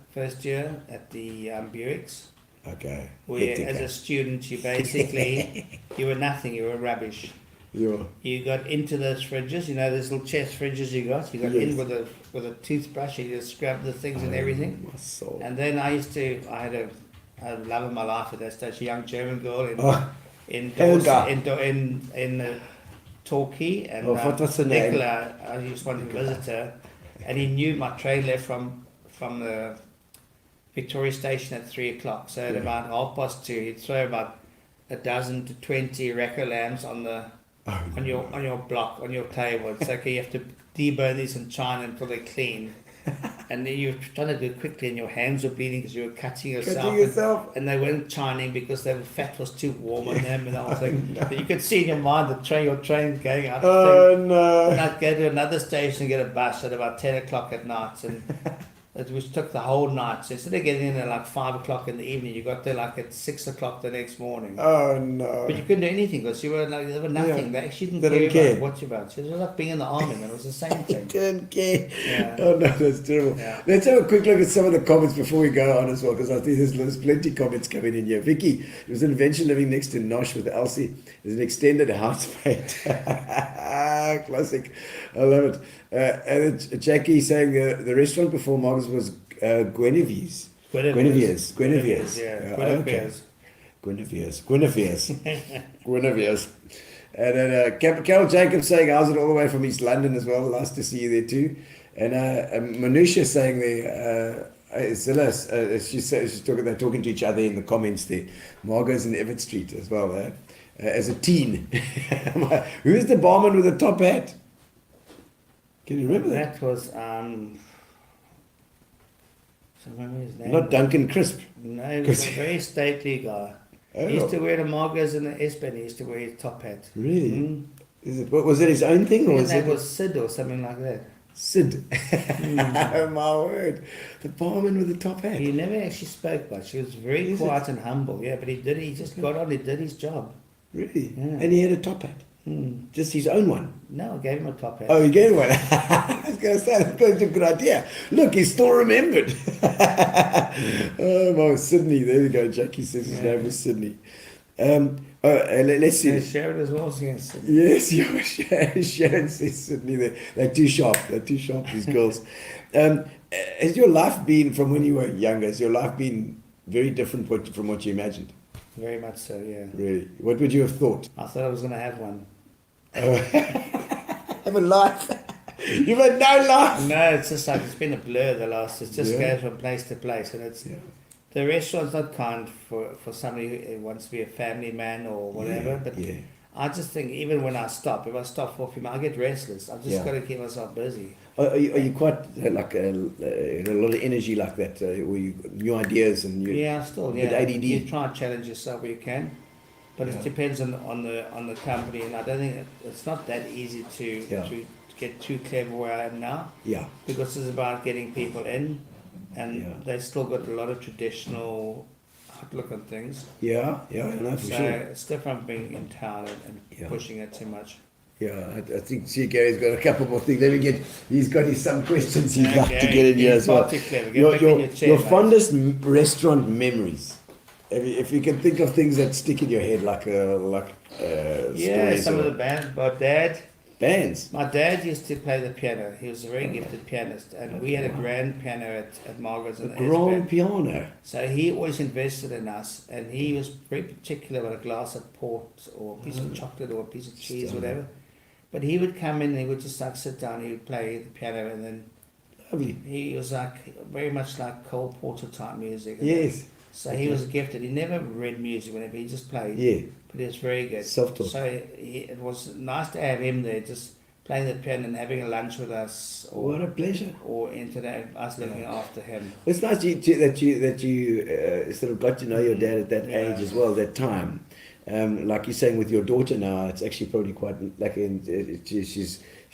at the Buicks. Okay. Where as a student, you basically, you were nothing, you were rubbish. Yeah. You got into those fridges, those little chest fridges you got in with a toothbrush, you just scrub the things and everything. My soul. And then I had a love of my life at that stage, a young German girl in Torquay, and what was her name? Nicola, I just wanted to visit her, and he knew my trailer from the Victoria Station at 3 o'clock. So at about 2:30, he'd throw about a dozen to 20 reco lambs on your block, on your table. It's okay, you have to debone these and chine until they're clean. And then you're trying to do it quickly, and your hands were bleeding because you were cutting yourself. And they weren't chining because the fat was too warm on them and the whole thing. But you could see in your mind your train going out. Oh no! And I'd go to another station and get a bus at about 10 o'clock at night, and which took the whole night. So instead of getting in at like 5 o'clock in the evening, you got there like at 6 o'clock the next morning. Oh no! But you couldn't do anything because there were nothing. Yeah. They actually didn't care about what you about. So it was like being in the army, and it was the same thing. Didn't care. Yeah. Oh no, that's terrible. Yeah. Let's have a quick look at some of the comments before we go on as well, because I think there's plenty of comments coming in here. Vicky, it was an adventure living next to Nosh with Elsie. There's an extended housemate. Classic. I love it. And Jackie saying the restaurant before Margots was Guinevere's. Guinevere's. And then Carol Jacobs saying, how's it all the way from East London as well? Nice to see you there too. And Manusha saying there, they're talking to each other in the comments there. Margots in Everett Street as well. As a teen. Who's the barman with the top hat? Can you remember that? That was his name. Not Duncan Crisp. No, he was a very stately guy. Oh. He used to wear the Margots and the S-Band. He used to wear his top hat. Really? Mm. Was it his own thing, or His name was Sid or something like that. Sid? Oh my word! The barman with the top hat. He never actually spoke much. He was very quiet and humble. Yeah, but he just got on. He did his job. Really? Yeah. And he had a top hat. Just his own one. No, I gave him a top hat. Oh, you gave him one. I was going to say that's a good idea. Look, he's still remembered. Oh my, Sydney. There we go. Jackie says his name was Sydney. Let's see. Sharon as well. Yes. Yes, Sharon says Sydney there. They're too sharp, these girls. Has your life been, from when you were younger, has your life been very different from what you imagined? Very much so, yeah. Really? What would you have thought? I thought I was going to have one. Have a life? You've had no life? No, it's just like, it's been a blur the last, it's just going from place to place, and it's... Yeah. The restaurant's not kind for somebody who wants to be a family man or whatever, but I just think even when if I stop for a few minutes, I get restless. I've just got to keep myself busy. Are you quite like a lot of energy like that? New ideas and ADD? You try and challenge yourself where you can, but it depends on the company, and I don't think it's not that easy to get too clever where I am now. Yeah. Because it's about getting people in. And they've still got a lot of traditional outlook on things. Yeah, no, for sure. It's different being in town and pushing it too much. Yeah, I think Gary's got a couple more things. He's got some questions he'd like to get in here as well. Your fondest restaurant memories. If you can think of things that stick in your head, some of the bands. My dad. Bands? My dad used to play the piano. He was a very gifted pianist, and we had a grand piano at Margots. A grand piano? So he always invested in us, and he was very particular about a glass of port or a piece of chocolate or a piece of cheese, whatever. But he would come in and he would just sit down, he would play the piano, and then he was very much like Cole Porter type music. Yes. So he was gifted. He never read music whenever he just played. Yeah. But he was very good. Self-taught. So it was nice to have him there, just playing the piano and having a lunch with us. Or, What a pleasure. Or us looking after him. It's nice that you sort of got to know your dad at that age as well, that time. Like you're saying with your daughter now, it's actually probably quite like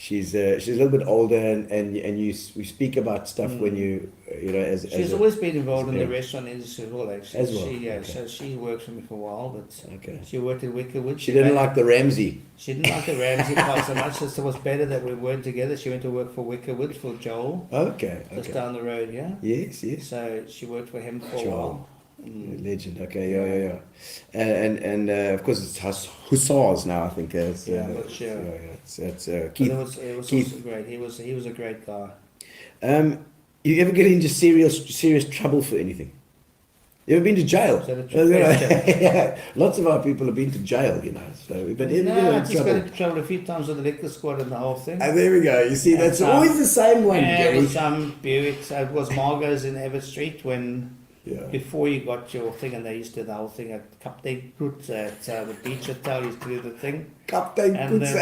she's a little bit older, and we speak about stuff when she's always been involved in the restaurant industry as well, actually. As well, So she worked for me for a while, but okay. she worked at Wickerwood. She didn't like the Ramsey. She didn't like the Ramsey part so much. So it was better that we weren't together. She went to work for Wickerwood for Joel. Okay. Just down the road, yeah. Yes. So she worked for him for a while. Legend. Okay. Yeah. And of course it's Hussars now. I think. It's Keith. It was also great. He was a great guy. You ever get into serious trouble for anything? You ever been to jail? Lots of our people have been to jail, So, but I just got into trouble a few times with the liquor squad and the whole thing. And there we go. You see, that's always the same one. Yeah, it was Buicks. It was Margots in Everett Street when. Yeah. Before you got your thing, and they used to do the whole thing at Captain Putz at the beach hotel, used to do the thing. Captain Putz.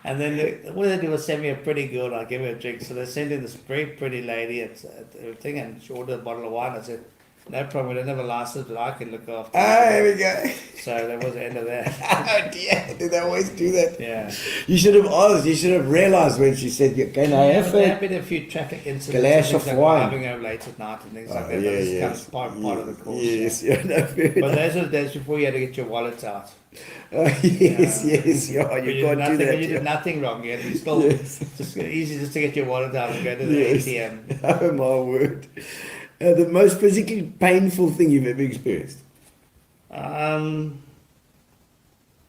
And then what they do was send me a pretty girl, and I give her a drink. So they sent in this very pretty lady at the thing, and she ordered a bottle of wine. I said, no problem, we don't have a license, but I can look after it. There we go. So that was the end of that. Oh dear, do they always do that? Yeah. You should have asked, you should have realised when she said, can I have there have been a few traffic incidents. Glass of wine. Driving home late at night and things like that. But this comes part of the course. Yes, But those are the days before you had to get your wallet out. Yes, you can't do that. You did nothing wrong yet. You still just easy just to get your wallet out and go to the ATM. Oh my word! The most physically painful thing you've ever experienced?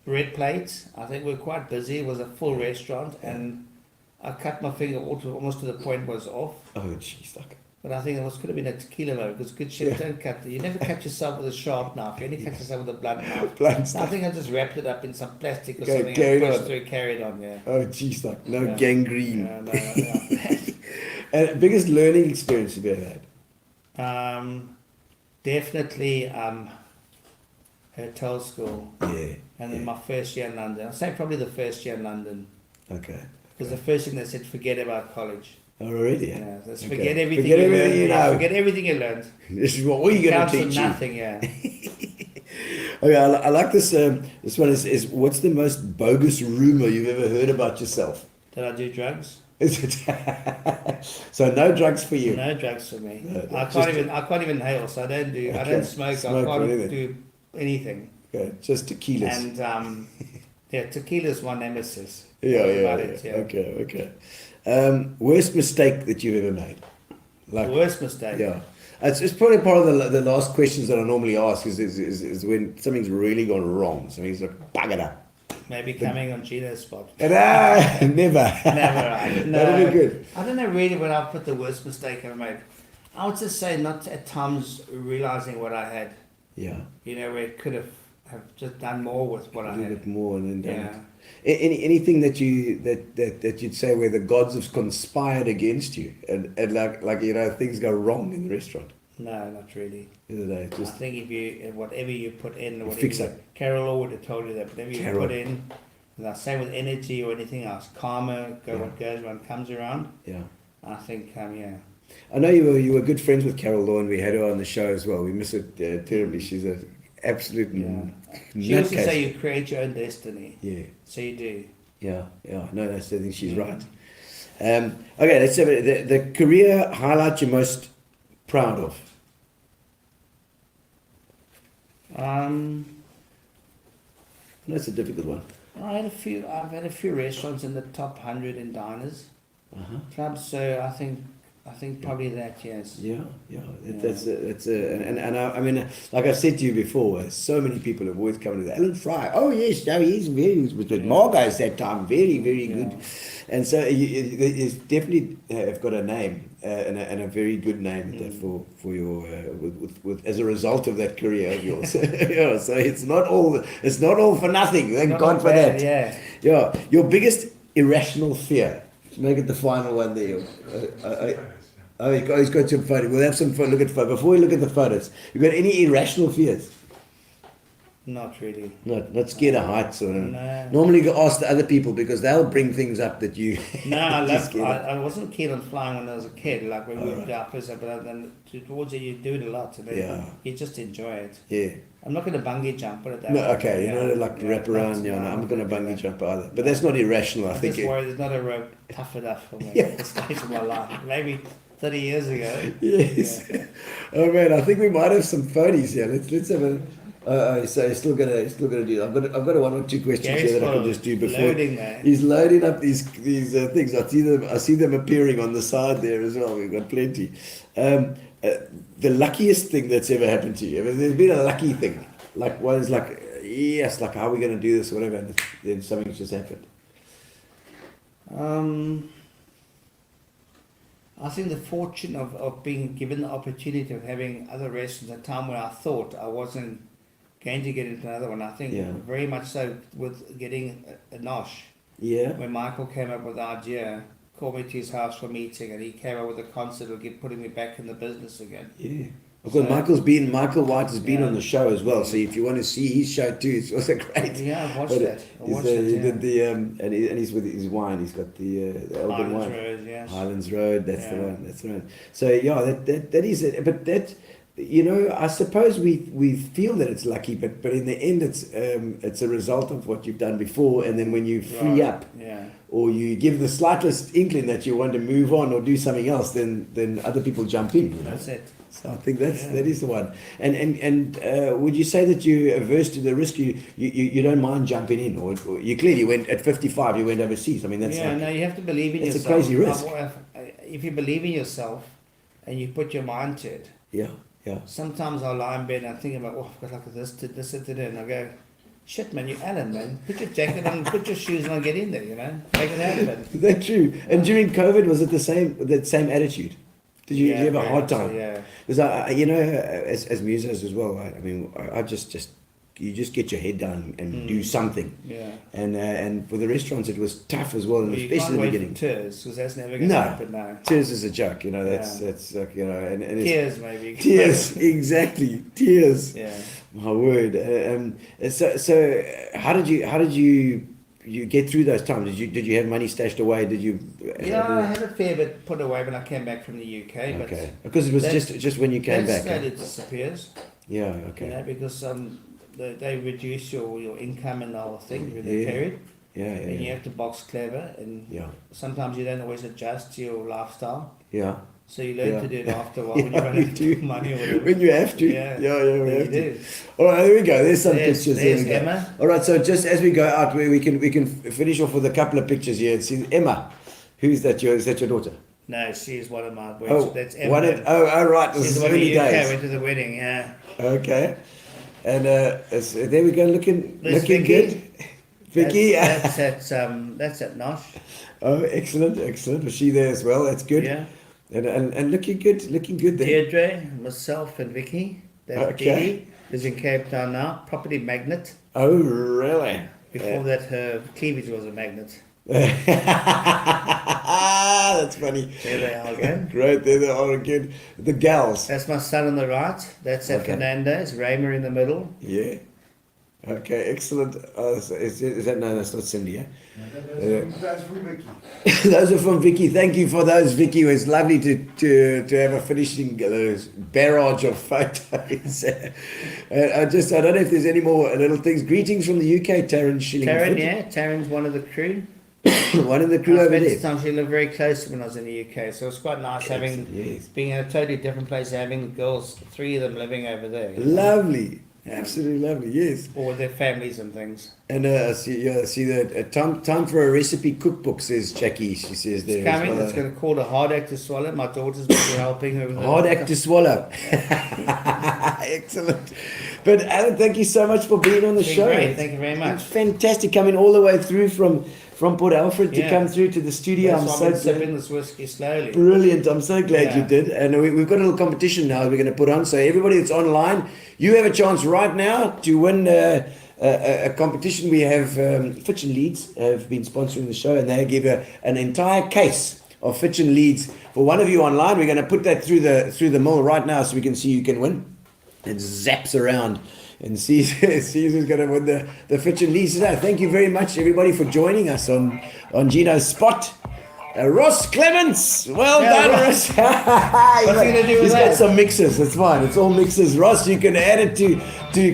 Red plates. I think we were quite busy. It was a full restaurant, and I cut my finger almost to the point was off. Oh jeez, But I think it could have been a tequila though, because good shit don't cut. You never cut yourself with a sharp knife. You only cut yourself with a blunt knife. I think I just wrapped it up in some plastic or something and carried on. Yeah. Oh jeez, gangrene. No. Biggest learning experience you've ever had? Definitely hotel school. Yeah. And then my first year in London. I'd say probably the first year in London. Okay. Because the first thing they said, forget about college. Oh, really? Yeah. Just forget everything you learned. Forget everything you learned. This is what we're going to teach you. Nothing, yeah. Okay, I like this. This one is what's the most bogus rumor you've ever heard about yourself? Did I do drugs? So no drugs for you. No drugs for me. I can't even inhale, so I don't do. I don't smoke. I can't do anything. Okay, just tequilas. And tequila's my nemesis. Yeah. Okay. Worst mistake that you've ever made? Worst mistake. Yeah. It's probably part of the last questions that I normally ask is when something's really gone wrong. Something's like buggered up. Maybe coming on Gino Spot. Never. Never. No, that'd be good. I don't know really when I put the worst mistake I made. I would just say not at times realizing what I had. Yeah. Where it could have just done more with what I had. A little bit more and then done it. Anything that you'd say where the gods have conspired against you and like things go wrong in the restaurant? No, not really. I think whatever you put in, fix it. Carol would have told you that. Whatever you put in, same with energy or anything else, karma, what goes around comes around. Yeah. I think I know you were good friends with Carol Law, and we had her on the show as well. We miss her terribly. She's an absolute She used to say you create your own destiny. Yeah. So you do. Yeah. No, I think she's right. Okay, let's have it. The career highlight you're most proud of? That's a difficult one. I've had a few restaurants in the top 100 in diners clubs, so I think probably that, yes. Yeah. That's I mean, like I said to you before, so many people have always come to that. Alan Fry. Oh yes, no, he was with Margots that time, very good. And so you definitely have got a name and a very good name for your with as a result of that career of yours. Yeah, so it's not all for nothing. Thank God for that. Yeah. Your biggest irrational fear. Make it the final one there. Oh, he's got some photos. We'll have some fun. Look at photos. Before we look at the photos, you got any irrational fears? Not really. Not scared of heights or No. Normally you ask the other people because they'll bring things up that you. No, you're I wasn't keen on flying when I was a kid. Like when we went to Alfred, but then towards it you do it a lot, and then you just enjoy it. Yeah. I'm not going to bungee jump, put it that No, way. okay, you're not like wrap around. No, I'm not going to bungee jump either. But that's not irrational. I I'm think. just worried there's not a rope tough enough for me at this stage of my life. Maybe 30 years ago. Yes. Yeah. Oh man, I think we might have some photos here. Let's have a. So he's still gonna do. I've got one or two questions Gary's here that I can just do before. loading, man. He's loading up these things. I see them appearing on the side there as well. We've got plenty. The luckiest thing that's ever happened to you. I mean, there's been a lucky thing. Like one's like yes, like how are we gonna do this or whatever, and then something's just happened. I think the fortune of being given the opportunity of having other restaurants at a time when I thought I wasn't going to get into another one. I think very much so with getting a Nosh. Yeah. When Michael came up with the idea, called me to his house for a meeting, and he came up with a concept of putting me back in the business again. Yeah. Because Michael White has been on the show as well. So if you want to see his show too, it's also great. Yeah, I've watched that. He did the and he's with his wine. He's got the Elgin wine. Road, yes. Highlands Road. That's the one. That's right. So yeah, that is it. But that, you know, I suppose we feel that it's lucky, but in the end, it's a result of what you've done before, and then when you free up. Yeah. Or you give the slightest inkling that you want to move on or do something else, then other people jump in. You know? That's it. So I think that is the one. And would you say that you're averse to the risk? You don't mind jumping in, or you clearly went at 55. You went overseas. I mean, that's no. You have to believe in yourself. It's a crazy risk. If you believe in yourself, and you put your mind to it. Yeah. Sometimes I'll lie in bed and I think about, I've got like this, and I go, shit, man, you're Alan, man. Put your jacket on, put your shoes on, and get in there, you know, make it happen. Is that true? And during COVID, was it that same attitude? Did you have a hard time? Yeah. Because as musos as well, I mean, I just you just get your head down and do something. Yeah. And for the restaurants, it was tough as well, especially in the beginning. Thurs, because that's never going to happen now. Tears is a joke, you know. That's like, you know, and tears maybe. Tears, exactly, tears. Yeah. My word. So how did you get through those times? Did you have money stashed away? Did you? I had a fair bit put away when I came back from the UK. Okay. Because it was just when you came back. Slowly disappears. Yeah. Okay. You know, because they reduce your income and the whole thing during the period. Yeah. And you have to box clever, and sometimes you don't always adjust to your lifestyle. Yeah. So you learn to do it after a while when you run out of money or whatever. When you have to. Yeah, we have to. Do. All right, there we go. There's some pictures. There's Emma. All right, so just as we go out, we can finish off with a couple of pictures here. See Emma. Who's that? Is that your daughter? No, she's one of my boys. Oh, that's Emma. Right. This She's is one of early the UK. days. Went to the wedding. Yeah. Okay. And there we go, looking Vicky. good. Vicky. That's at Nosh. Oh, excellent. Was she there as well? That's good. Yeah. And looking good there. Deirdre, myself, and Vicky. That's Dee, who's in Cape Town now. Property magnet. Oh, really? Before that, her cleavage was a magnet. That's funny. There they are again. Great, there they are again. The gals. That's my son on the right. That's at Fernando's. Raymer in the middle. Yeah. Okay, excellent. Is that no? That's not Cindy. Yeah. That's from Vicky. Those are from Vicky. Thank you for those, Vicky. It was lovely to have a finishing barrage of photos. I don't know if there's any more little things. Greetings from the UK, Taran Schilling. Taran's one of the crew. One of the crew over there. Sometimes she lived very close when I was in the UK, so it was quite nice being in a totally different place, having the girls, 3 of them living over there. Lovely. Absolutely lovely, yes. Or with their families and things. And see that time for a recipe cookbook, says Jackie. She says there. It's coming. It's going to call a hard act to swallow. My daughter's been helping her with hard act to swallow. Excellent. But Alan, thank you so much for being on the show. Great. Thank you very much. It's fantastic coming all the way through from Port Alfred to come through to the studio. I'm so sipping this whiskey slowly. Brilliant. I'm so glad you did. And we've got a little competition now we're going to put on. So everybody that's online, you have a chance right now to win a competition. We have Fitch and Leeds have been sponsoring the show, and they give an entire case of Fitch and Leeds. For one of you online, we're going to put that through the mill right now so we can see who can win. It zaps around and sees who's going to win the Fitch and Leeds today. Thank you very much, everybody, for joining us on Gino Spot. Ross Clements, well done, Ross. He's got some mixes. That's fine. It's all mixes. Ross, you can add it to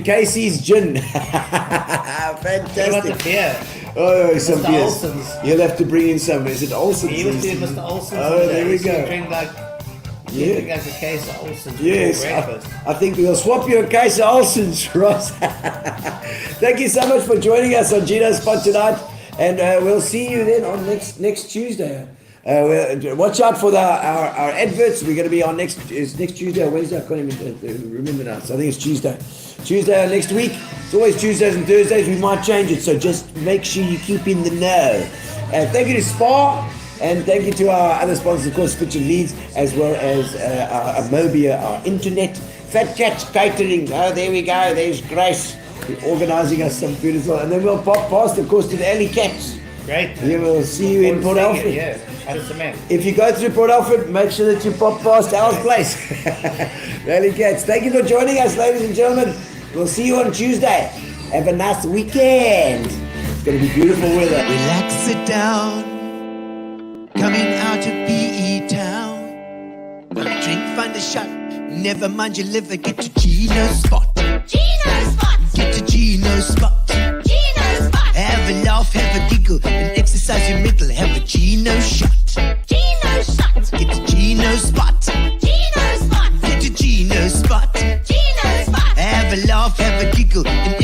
Casey's gin. Fantastic. Oh, some Mr. beers. Olsen's. You'll have to bring in some. Is it Olsen's? He was doing Mr. Olsen's. Oh, there we go. Drink like a case of Olsen's. Yes, I think we'll swap you a case of Olsen's, Ross. Thank you so much for joining us on Gino Spot tonight. And we'll see you then on next Tuesday. Watch out for our adverts. We're going to be on next Tuesday or Wednesday. I can't even remember now. So I think it's Tuesday. Tuesday next week. It's always Tuesdays and Thursdays. We might change it. So just make sure you keep in the know. Thank you to Spa. And thank you to our other sponsors, of course, Fitch and Leeds, as well as our Amobia, our internet. Fat Cats Catering. Oh, there we go. There's Grace. Organising us some food as well, and then we'll pop past, of course, to the Alleycats. Great. We will see you in Port Alfred. Yeah, 100%. If you go through Port Alfred, make sure that you pop past our place. The Alleycats. Thank you for joining us, ladies and gentlemen. We'll see you on Tuesday. Have a nice weekend. It's going to be beautiful weather. Relax, sit down. Coming out of PE town. Got a drink, find a shot. Never mind your liver, get to Gino Spot. Gino Spot. Get to Gino Spot. Gino Spot. Have a laugh, have a giggle, and exercise your middle. Have a Gino shot. Gino Shot. Get to Gino Spot. Gino Spot. Get to Gino Spot. Gino Spot. Have a laugh, have a giggle, and